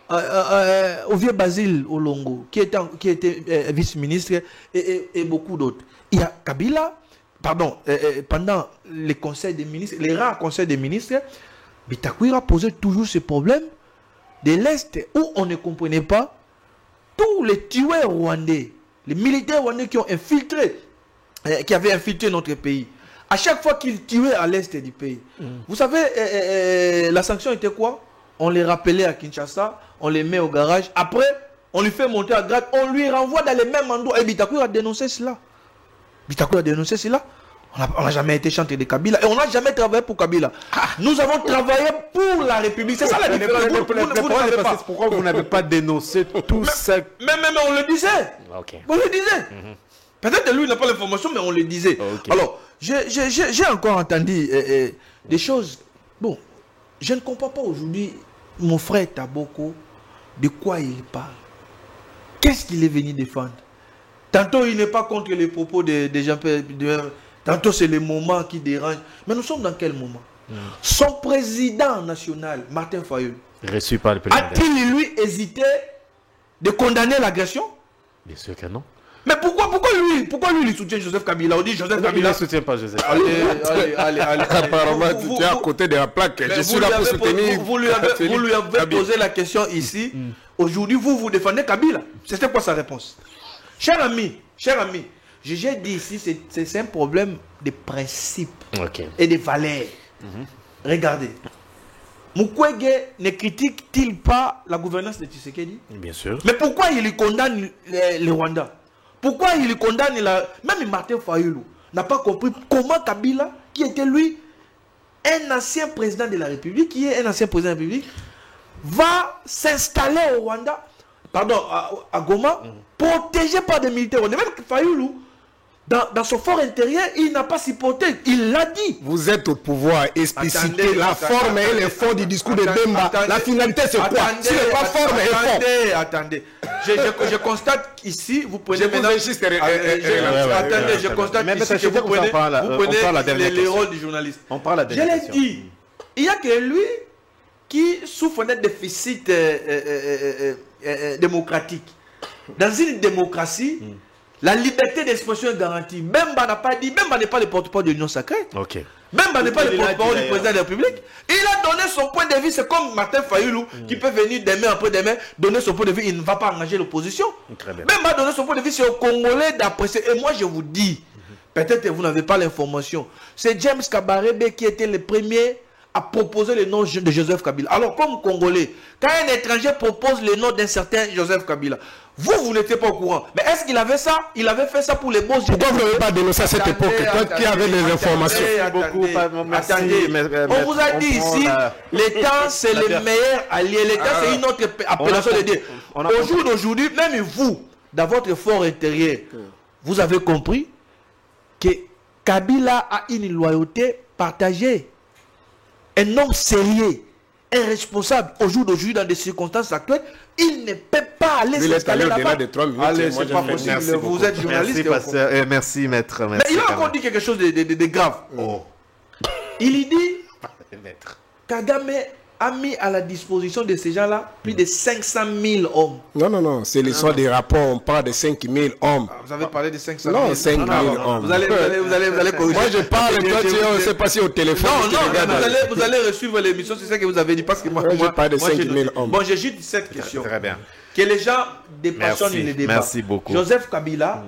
B: au vieux Basile Olongo, qui était vice-ministre, et beaucoup d'autres. Il y a Kabila, pendant les conseils des ministres, les rares conseils des ministres, Bitakwira posait toujours ce problème de l'Est où on ne comprenait pas tous les tueurs rwandais, les militaires rwandais qui ont infiltré, qui avaient infiltré notre pays. À chaque fois qu'ils tuaient à l'Est du pays. Vous savez, la sanction était quoi? On les rappelait à Kinshasa, on les met au garage. Après, on lui fait monter à grade, on lui renvoie dans les mêmes endroits. Et Bitakwira a dénoncé cela. On n'a jamais été chanté de Kabila et on n'a jamais travaillé pour Kabila. Nous avons travaillé pour la République. C'est ça la différence.
A: Pourquoi vous n'avez pas dénoncé tout ça?
B: Mais on le disait. On le disait. Peut-être que lui n'a pas l'information, mais on le disait. Alors, j'ai encore entendu des choses. Bon, je ne comprends pas aujourd'hui mon frère Taboko de quoi il parle. Qu'est-ce qu'il est venu défendre? Tantôt, il n'est pas contre les propos de Jean-Pierre. Tantôt, c'est le moment qui dérange. Mais nous sommes dans quel moment? Son président national, Martin Fayulu,
A: reçu par le président,
B: a-t-il, lui, hésité de condamner l'agression?
A: Bien sûr que non.
B: Mais pourquoi lui il soutient Joseph Kabila? On dit Joseph Kabila
A: ne soutient pas Joseph.
B: Allez.
C: Apparemment, tu es à côté de la plaque. Je suis là pour soutenir.
B: Vous lui avez posé la question ici. Aujourd'hui, vous défendez Kabila. C'était quoi sa réponse? Cher ami, j'ai dit ici, c'est un problème de principe et de valeurs. Regardez. Mukwege ne critique-t-il pas la gouvernance de Tshisekedi?
A: Bien sûr.
B: Mais pourquoi il condamne le Rwanda? Pourquoi il condamne Même Martin Fayulu n'a pas compris comment Kabila, qui était lui un ancien président de la République, va s'installer au Rwanda, à Goma, protégé par des militaires. Même Fayulu, dans son fort intérieur, il n'a pas supporté. Il l'a dit.
C: Vous êtes au pouvoir. Explicitez la forme et le fond du discours de Bemba. La finalité, c'est quoi? Si n'est pas forme et fond.
B: Attendez. Je constate ici, vous prenez...
C: Je
B: constate ici que vous prenez les rôles du journaliste.
A: On parle à des
B: Je l'ai dit. Il n'y a que lui qui souffre d'un déficit démocratique. Dans une démocratie, la liberté d'expression est garantie. Bemba n'a pas dit, Bemba n'est pas le porte-parole de l'Union sacrée. Bemba n'est pas le porte-parole du président de la République. Il a donné son point de vue. C'est comme Martin Fayulu qui peut venir demain après-demain donner son point de vue. Il ne va pas engager l'opposition. Bemba a donné son point de vue. C'est aux Congolais d'apprécier. Et moi, je vous dis, peut-être que vous n'avez pas l'information. C'est James Kabarebe qui était le premier à proposer le nom de Joseph Kabila. Alors, comme Congolais, quand un étranger propose le nom d'un certain Joseph Kabila, vous n'étiez pas au courant. Mais est-ce qu'il avait ça? Il avait fait ça pour les bons.
C: Pourquoi vous n'avez pas dénoncé à cette époque? Toi qui avais les informations.
B: Attendez. On vous a dit ici, l'État, c'est le meilleur allié. L'État, c'est une autre appellation de Dieu. Au jour d'aujourd'hui, même vous, dans votre fort intérieur, vous avez compris que Kabila a une loyauté partagée. Un homme sérieux, un responsable, au jour d'aujourd'hui, dans des circonstances actuelles, il ne peut pas aller s'installer là-bas.
C: Allez,
B: c'est pas possible. Vous êtes journaliste.
A: Merci, maître.
B: Mais il a encore dit quelque chose de grave. Il dit, Kagame a mis à la disposition de ces gens-là plus de 500 000 hommes.
C: Non, c'est l'histoire des rapports. On parle de 5 000 hommes.
B: Vous avez parlé de 500 000.
C: Non, 5 000 hommes.
B: Vous allez
C: Moi, je parle, toi, tu sais pas si au téléphone.
B: Non, vous allez resuivre l'émission, c'est ça que vous avez dit. Parce que moi,
C: je parle de 5 000 hommes.
B: Bon, j'ai juste cette question.
A: Très bien.
B: Que les gens dépassionnent le débat.
A: Merci beaucoup.
B: Joseph Kabila,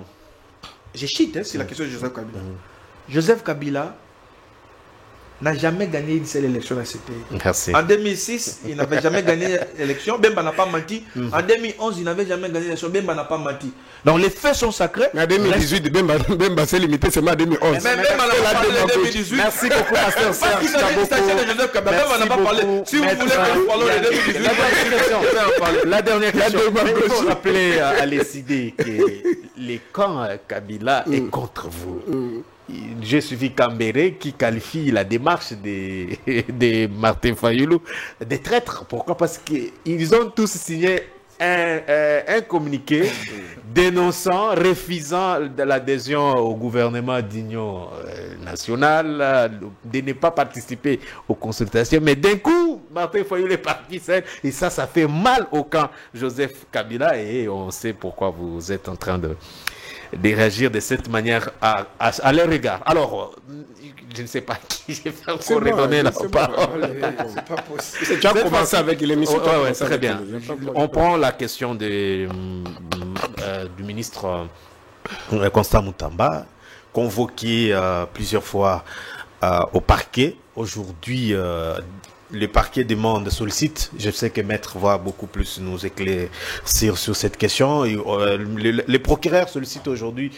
B: je chite, c'est la question de Joseph Kabila. Joseph Kabila n'a jamais gagné une seule élection dans ce pays.
A: Merci.
B: En 2006, il n'avait jamais gagné l'élection. Bemba n'a pas menti. En 2011, il n'avait jamais gagné l'élection. Bemba n'a pas menti. Donc les faits sont sacrés.
C: Mais en 2018, Bemba s'est limité seulement à 2011.
B: Mais Bemba n'a pas parlé de 2018.
A: Merci beaucoup, Pasteur Serge.
B: Parce qu'il s'agit de Joseph Kabila. Bemba n'a pas parlé. Si vous voulez que nous parlons de 2018,
A: la dernière question. Il faut rappeler à Lécidé que les camps Kabila est contre vous. J'ai suivi Cambéré qui qualifie la démarche de Martin Fayoulou de traîtres. Pourquoi? Parce qu'ils ont tous signé un communiqué dénonçant, refusant l'adhésion au gouvernement d'union nationale, de ne pas participer aux consultations. Mais d'un coup, Martin Fayoulou est parti seul. Et ça fait mal au camp Joseph Kabila. Et on sait pourquoi vous êtes en train de réagir de cette manière à leur égard. Alors, je ne sais pas qui j'ai fait encore redonner la parole.
C: C'est pas possible. Tu as commencé avec l'émission.
A: Ouais, très bien. On prend la question du ministre Constant Moutamba, convoqué plusieurs fois au parquet. Aujourd'hui, le parquet sollicite. Je sais que Maître va beaucoup plus nous éclaircir sur cette question. Les procureurs sollicitent aujourd'hui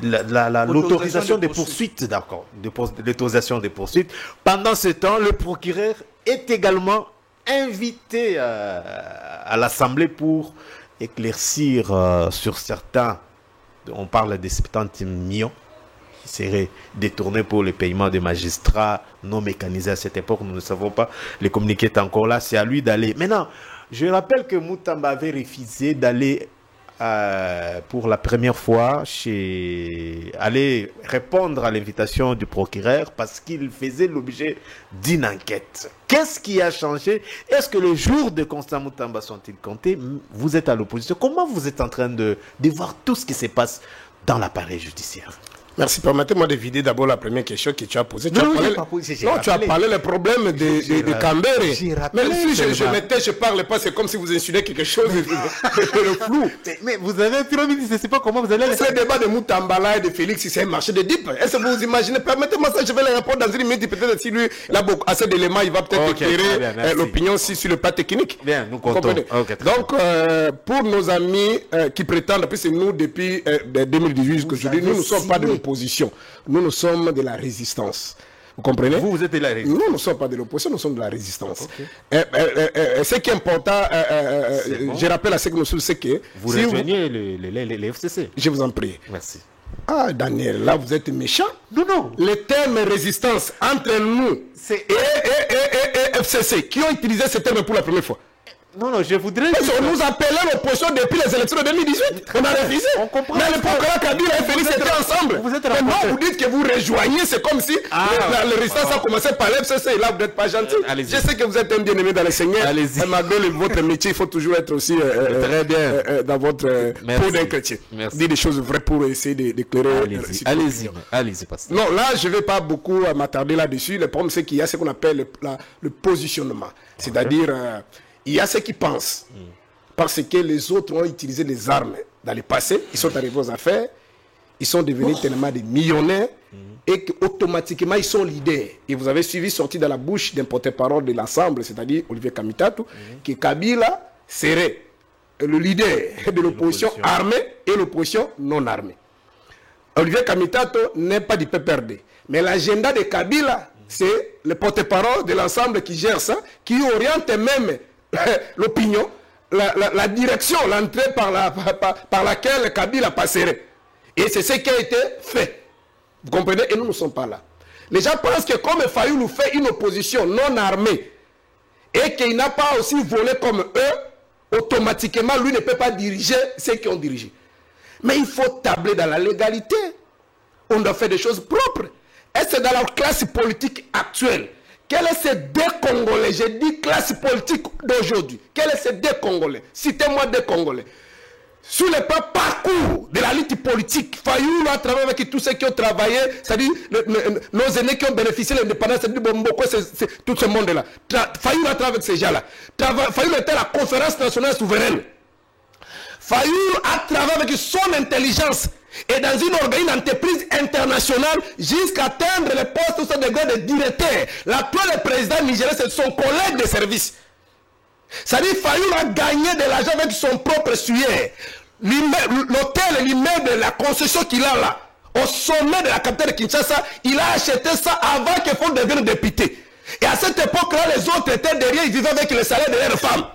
A: l'autorisation des poursuites. D'accord. L'autorisation des poursuites. Pendant ce temps, le procureur est également invité à l'Assemblée pour éclaircir sur certains. On parle des 70 millions. Serait détourné pour le paiement des magistrats non mécanisés à cette époque. Nous ne savons pas. Le communiqué est encore là. C'est à lui d'aller. Maintenant, je rappelle que Moutamba avait refusé d'aller pour la première fois aller répondre à l'invitation du procureur parce qu'il faisait l'objet d'une enquête. Qu'est-ce qui a changé? Est-ce que les jours de Constant Moutamba sont-ils comptés? Vous êtes à l'opposition. Comment vous êtes en train de voir tout ce qui se passe dans l'appareil judiciaire?
C: Merci. Permettez-moi de vider d'abord la première question que tu as posée. Tu as parlé le problème de Cambéré. Mais si je mettais, je ne parle pas, c'est comme si vous insultez quelque chose de flou.
A: Mais vous avez trop dit, je ne sais pas comment vous allez...
C: Ce débat de Moutambala et de Félix, c'est un marché de dip. Est-ce que vous imaginez? Permettez-moi ça, je vais le répondre dans une minute. Peut-être si lui, il a assez d'éléments, il va peut-être éclairer l'opinion sur le pas technique.
A: Bien, nous comptons.
C: Donc, pour nos amis qui prétendent, puis c'est nous depuis 2018 jusqu'aujourd'hui, nous ne sommes pas de l'opposition. Nous sommes de la résistance. Vous comprenez?
A: Vous êtes de la résistance.
C: Nous ne sommes pas de l'opposition, nous sommes de la résistance. Ce qui est important, je rappelle à ce que nous sommes, c'est que...
A: Vous rejoignez les FCC.
C: Je vous en prie.
A: Merci.
C: Ah, Daniel, là vous êtes méchant.
A: Non.
C: Le terme résistance entre nous et FCC, qui ont utilisé ce terme pour la première fois.
A: Non, je voudrais...
C: Parce qu'on nous appelait l'opposition depuis les élections de 2018. On a refusé.
A: On comprend.
C: Mais le procureur Kabila et Félix étaient ensemble.
A: Mais
C: moi, vous dites que vous rejoignez, c'est comme si le résistance a commencé par l'FCC. Là, vous n'êtes pas gentil. Je sais que vous êtes un bien-aimé dans le Seigneur.
A: Allez-y.
C: Malgré votre métier, il faut toujours être aussi
A: très bien
C: dans votre peau d'un chrétien. Dites des choses vraies pour essayer d'éclairer.
A: Allez-y, pasteur.
C: Non, là, je ne vais pas beaucoup m'attarder là-dessus. Le problème, c'est qu'il y a ce qu'on appelle le positionnement. C'est-à-dire... il y a ceux qui pensent, parce que les autres ont utilisé les armes dans le passé, ils sont arrivés aux affaires, ils sont devenus tellement des millionnaires, et qu'automatiquement ils sont leaders. Et vous avez suivi sorti dans la bouche d'un porte-parole de l'ensemble, c'est-à-dire Olivier Kamitatu, que Kabila serait le leader de l'opposition armée et l'opposition non armée. Olivier Kamitatu n'est pas du PPRD, mais l'agenda de Kabila, c'est le porte-parole de l'ensemble qui gère ça, qui oriente même l'opinion, la direction, l'entrée par laquelle Kabila passerait. Et c'est ce qui a été fait. Vous comprenez? Et nous ne sommes pas là. Les gens pensent que comme Fayoulou fait une opposition non armée et qu'il n'a pas aussi volé comme eux, automatiquement, lui ne peut pas diriger ceux qui ont dirigé. Mais il faut tabler dans la légalité. On doit faire des choses propres. Et c'est dans la classe politique actuelle Quels sont ces deux Congolais? J'ai dit classe politique d'aujourd'hui. Quels sont ces deux Congolais? Citez-moi deux Congolais. Sur le parcours de la lutte politique, Fayoulou a travaillé avec tous ceux qui ont travaillé, c'est-à-dire nos aînés qui ont bénéficié de l'indépendance, c'est-à-dire Bomboko, c'est tout ce monde-là. Fayoulou a travaillé avec ces gens-là. Fayoulou était à la conférence nationale souveraine. Fayoulou a travaillé avec son intelligence et dans une entreprise internationale jusqu'à atteindre le poste de grade de directeur. L'actuel président nigérien, c'est son collègue de service. C'est-à-dire Fayoulou a gagné de l'argent avec son propre sueur. L'hôtel, l'immeuble, la concession qu'il a là, au sommet de la capitale de Kinshasa, il a acheté ça avant qu'il faut devenir député. Et à cette époque-là, les autres étaient derrière, ils vivaient avec le salaire de leurs femmes.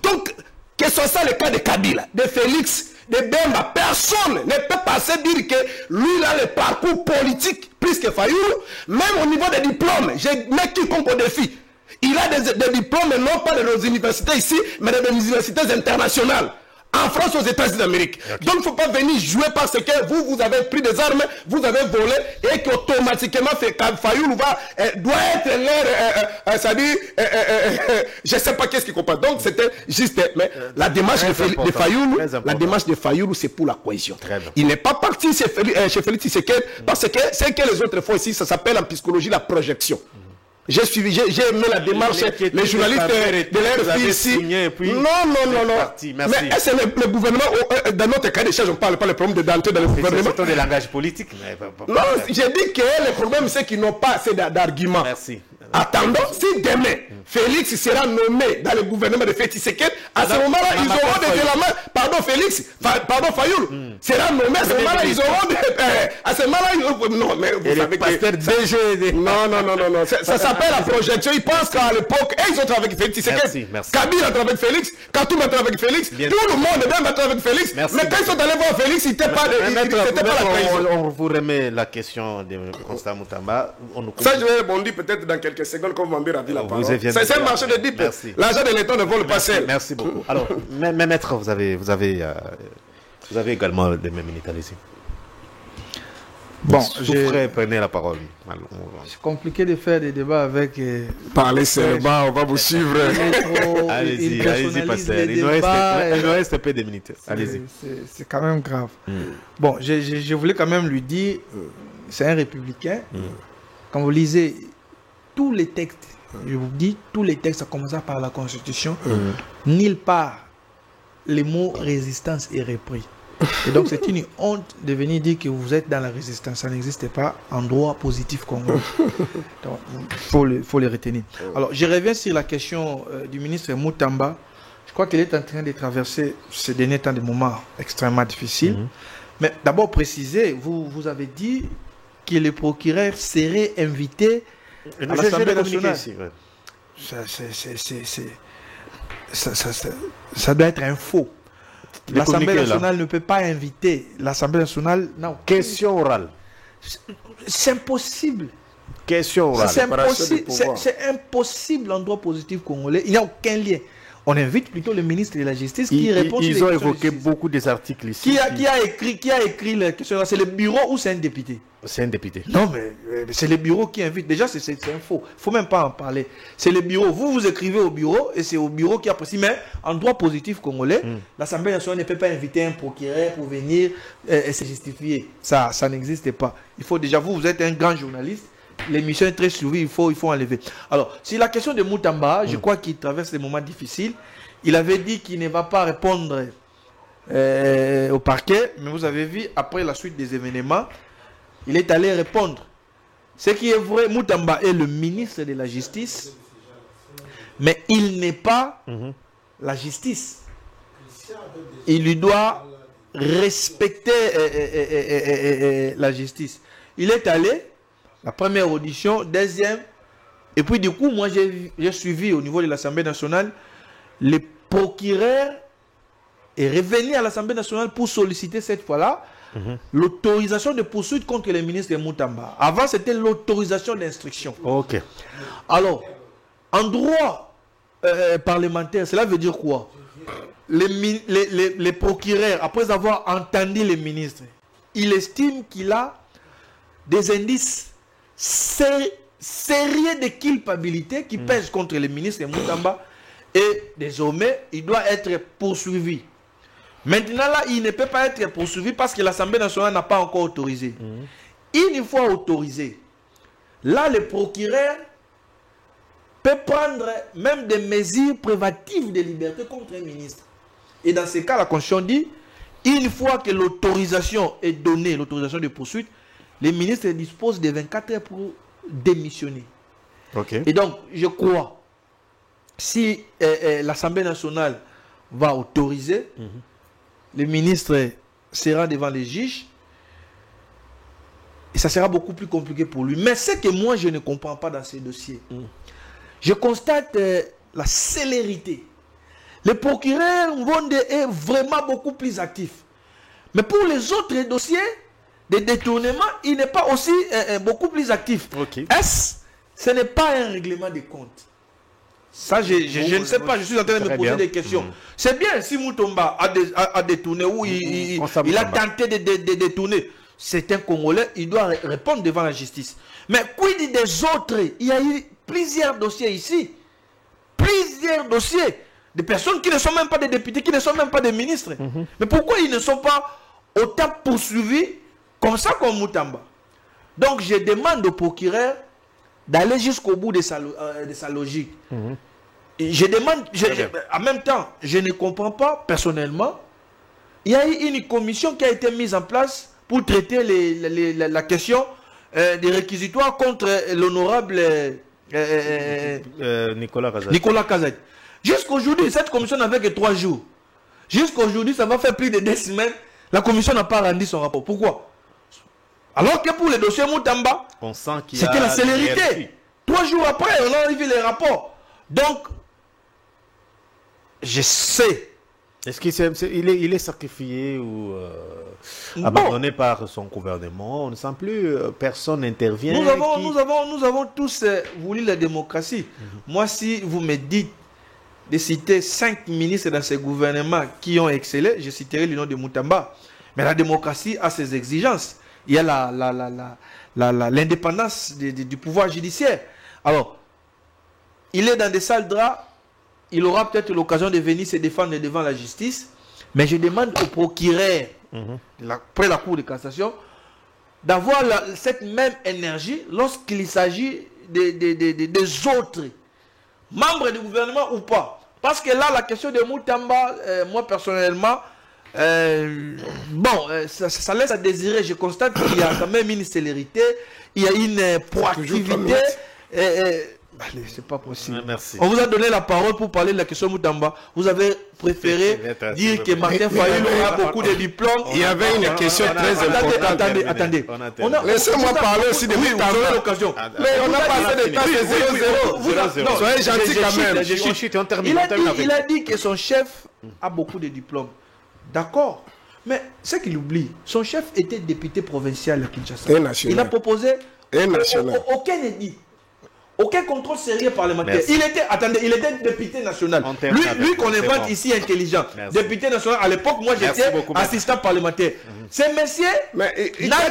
C: Donc, que ce soit le cas de Kabila, de Félix, de Bemba, personne ne peut passer dire que lui, il a le parcours politique plus que Fayoulou, même au niveau des diplômes. Je mets quiconque au défi. Il a des diplômes, non pas de nos universités ici, mais de nos universités internationales. En France, aux États-Unis d'Amérique. Okay. Donc, il ne faut pas venir jouer parce que vous avez pris des armes, vous avez volé, et qu'automatiquement, Fayoulou doit être l'air, c'est-à-dire, je ne sais pas qu'est-ce qu'il comprend. Donc, c'était juste, mais la démarche de Fayoulou, c'est pour la cohésion. Il n'est pas parti chez Félix Tshisekedi, parce que ce que les autres font ici, ça s'appelle en psychologie la projection. J'ai aimé la démarche, les journalistes de l'RFI ici. Non. Mais est-ce que le gouvernement, dans notre cas d'échange, on ne parle pas des problèmes de dentée dans le gouvernement?
A: C'est des langages politiques.
C: Non, j'ai dit que le problème, c'est qu'ils n'ont pas assez d'arguments.
A: Merci.
C: Attendons, si demain, Félix sera nommé dans le gouvernement de Félix Tshisekedi, à ce moment-là, ils auront des éléments. Pardon, Félix, pardon, Fayoulou, sera nommé, à ce moment-là, ils auront des. À ce moment-là, non, mais vous savez que. Non. Ça s'appelle la projection. Ils pensent qu'à l'époque, ils ont travaillé avec Félix Tshisekedi. Kabila a travaillé avec Félix, Katoum a travaillé avec Félix, tout le monde a travaillé avec Félix. Mais quand ils sont allés voir Félix, c'était pas la trahison.
A: On vous remet la question de Constant Moutamba.
C: Ça, je vais répondre peut-être dans quelques secondes comme Mambir a dit la parole. C'est un marché de dip. L'argent de l'État ne vole pas seul.
A: Merci beaucoup. Alors, maître, vous avez également des mêmes minutes ici.
B: Bon,
A: prenez la parole.
B: C'est compliqué de faire des débats avec.
C: Parlez seulement, on va vous suivre.
A: Allez-y, pasteur. Il nous reste peu de minutes. Allez-y.
B: C'est quand même grave. Bon, je voulais quand même lui dire, c'est un républicain. Quand vous lisez tous les textes, je vous dis, tous les textes, à commencer par la Constitution, nulle part le mot résistance est repris. Et donc c'est une honte de venir dire que vous êtes dans la résistance. Ça n'existe pas en droit positif congolais. Donc il faut les retenir. Alors je reviens sur la question du ministre Moutamba. Je crois qu'il est en train de traverser ces derniers temps des moments extrêmement difficiles. Mais d'abord préciser, vous avez dit que le procureur serait invité à l'Assemblée nationale. Ça doit être un faux. L'Assemblée nationale ne peut pas inviter. L'Assemblée nationale, non.
A: Question orale.
B: C'est impossible.
A: Question orale.
B: C'est impossible en droit positif congolais. Il n'y a aucun lien. On invite plutôt le ministre de la Justice qui répond sur les questions.
A: Ils ont évoqué beaucoup des articles ici.
B: Qui a écrit les questions? C'est le bureau ou c'est un député?
A: C'est un député.
B: Non, mais c'est le bureau qui invite. Déjà, c'est un faux. Il ne faut même pas en parler. C'est le bureau. Vous écrivez au bureau et c'est au bureau qui apprécie. Mais en droit positif congolais, l'Assemblée nationale ne peut pas inviter un procureur pour venir se justifier. Ça n'existe pas. Il faut déjà, vous êtes un grand journaliste. L'émission est très suivie, il faut enlever. Alors, sur la question de Moutamba, je crois qu'il traverse des moments difficiles. Il avait dit qu'il ne va pas répondre au parquet, mais vous avez vu, après la suite des événements, il est allé répondre. Ce qui est vrai, Moutamba est le ministre de la Justice, mais il n'est pas la justice. Il lui doit respecter la justice. Il est allé, la première audition, deuxième, et puis du coup, moi j'ai suivi au niveau de l'Assemblée nationale, le procureur est revenu à l'Assemblée nationale pour solliciter cette fois-là l'autorisation de poursuite contre le ministre de Moutamba. Avant, c'était l'autorisation d'instruction.
A: Ok.
B: Alors, en droit parlementaire, cela veut dire quoi? Les procureurs, après avoir entendu les ministres, il estime qu'il a des indices série de culpabilités qui pèsent contre le ministre Moutamba et désormais, il doit être poursuivi. Maintenant, là, il ne peut pas être poursuivi parce que l'Assemblée nationale n'a pas encore autorisé. Une fois autorisé, là, le procureur peut prendre même des mesures privatives de liberté contre un ministre. Et dans ce cas, la Constitution dit, une fois que l'autorisation est donnée, l'autorisation de poursuite, les ministres disposent de 24 heures pour démissionner. Et donc, je crois, si l'Assemblée nationale va autoriser, le ministre sera devant les juges, et ça sera beaucoup plus compliqué pour lui. Mais ce que moi, je ne comprends pas dans ces dossiers, je constate la célérité. Le procureur Ngonde est vraiment beaucoup plus actif. Mais pour les autres dossiers de détournement, il n'est pas aussi beaucoup plus actif. Ce n'est pas un règlement de compte. Ça, je ne sais pas, je suis en train de me poser des questions. C'est bien si Moutomba a détourné ou il a tenté de détourner. C'est un Congolais, il doit répondre devant la justice. Mais quid des autres? Il y a eu plusieurs dossiers ici. Plusieurs dossiers. Des personnes qui ne sont même pas des députés, qui ne sont même pas des ministres. Mais pourquoi ils ne sont pas autant poursuivis comme ça comme Moutamba? Donc je demande au procureur d'aller jusqu'au bout de sa logique. Je demande, en même temps, je ne comprends pas personnellement. Il y a eu une commission qui a été mise en place pour traiter la question des réquisitoires contre l'honorable Nicolas Kazadi. Jusqu'aujourd'hui, cette commission n'avait que 3 jours. Jusqu'aujourd'hui, ça va faire plus de 2 semaines. La commission n'a pas rendu son rapport. Pourquoi? Alors que pour le dossier Moutamba, c'était la célérité. 3 jours après, on a arrivé les rapports. Donc, je sais.
A: Est-ce qu'il est sacrifié ou abandonné par son gouvernement? On ne sent plus, personne n'intervient.
B: Nous avons tous voulu la démocratie. Moi, si vous me dites de citer 5 ministres dans ce gouvernement qui ont excellé, je citerai le nom de Moutamba. Mais la démocratie a ses exigences. Il y a l'indépendance du pouvoir judiciaire. Alors, il est dans des sales draps, il aura peut-être l'occasion de venir se défendre devant la justice, mais je demande au procureur, après la Cour de cassation, d'avoir cette même énergie lorsqu'il s'agit des autres membres du gouvernement ou pas. Parce que là, la question de Moutamba, moi personnellement, ça laisse à désirer. Je constate qu'il y a quand même une célérité, il y a une proactivité. Allez, c'est pas possible.
A: Merci.
B: On vous a donné la parole pour parler de la question Moutamba. Vous avez préféré dire que Martin Fayulu a beaucoup de diplômes.
C: Il y avait une question très importante.
B: Attendez.
C: Laissez-moi parler aussi de Moutamba. Mais on a passé des temps, c'est 0-0. Soyez gentils quand même.
B: Il a dit que son chef a beaucoup de diplômes. D'accord. Mais ce qu'il oublie, son chef était député provincial à Kinshasa. Il a proposé aucun édit. Aucun contrôle sérieux parlementaire. Il était député national. Lui qu'on invente ici intelligent. Député national. À l'époque, moi j'étais assistant parlementaire. Ce monsieur n'a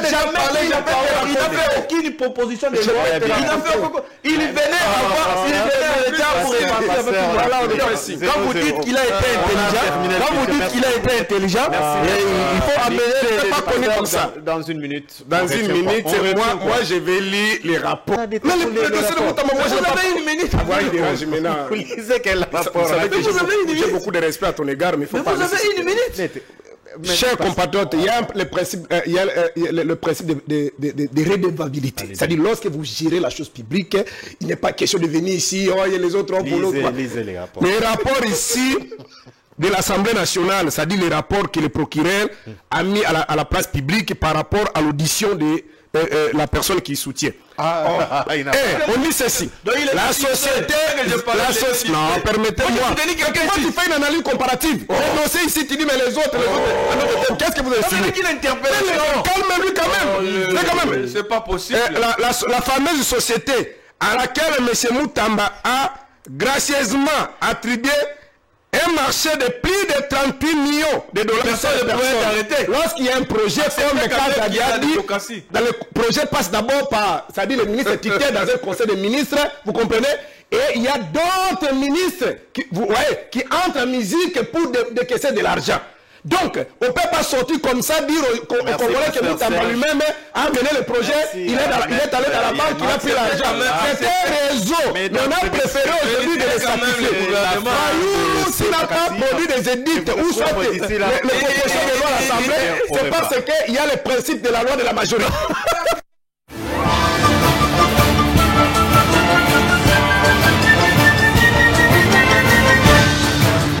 B: jamais fait aucune proposition de loi. Il venait avoir l'État pour répartir. Quand vous dites qu'il a été intelligent, il faut amener
C: pas connu comme ça.
A: Dans une minute.
C: Moi je vais lire les rapports. Mais
B: vous avez une minute.
A: Vous lisez quel rapport?
C: J'ai beaucoup de respect à ton égard, mais il faut pas.
B: Vous avez une minute.
C: Chers compatriotes, il y a le principe de redevabilité. C'est-à-dire, lorsque vous gérez la chose publique, il n'est pas question de venir ici, oh, il y a les autres pour l'autre.
A: Lisez les rapports.
C: Les rapports ici de l'Assemblée nationale, c'est-à-dire les rapports que le procureur a mis à la place publique par rapport à l'audition de la personne qui soutient. On dit ceci. La société, non, permettez-moi. Quand tu fais une analyse comparative, on ici, tu dis, mais les autres, qu'est-ce que vous avez suivi? Calme-lui quand même.
B: C'est pas possible.
C: La fameuse société à laquelle M. Moutamba a gracieusement attribué un marché de plus de 38 millions de dollars. Lorsqu'il y a un projet comme le cas d'Adiadi, le projet passe d'abord par, c'est-à-dire le ministre titulaire dans un conseil de ministres, vous comprenez? Et il y a d'autres ministres qui entrent en musique pour décaisser de l'argent. Donc, on ne peut pas sortir comme ça, dire au Congolais que Moutamba lui-même a mené le projet, il est allé dans la banque, il a pris l'argent. C'est un réseau. Mais on a préféré aujourd'hui de les sacrifier. Fayoulou, s'il n'a pas produit des édicts ou soit les propositions de loi à l'Assemblée, c'est parce qu'il y a le principe de la loi de la majorité.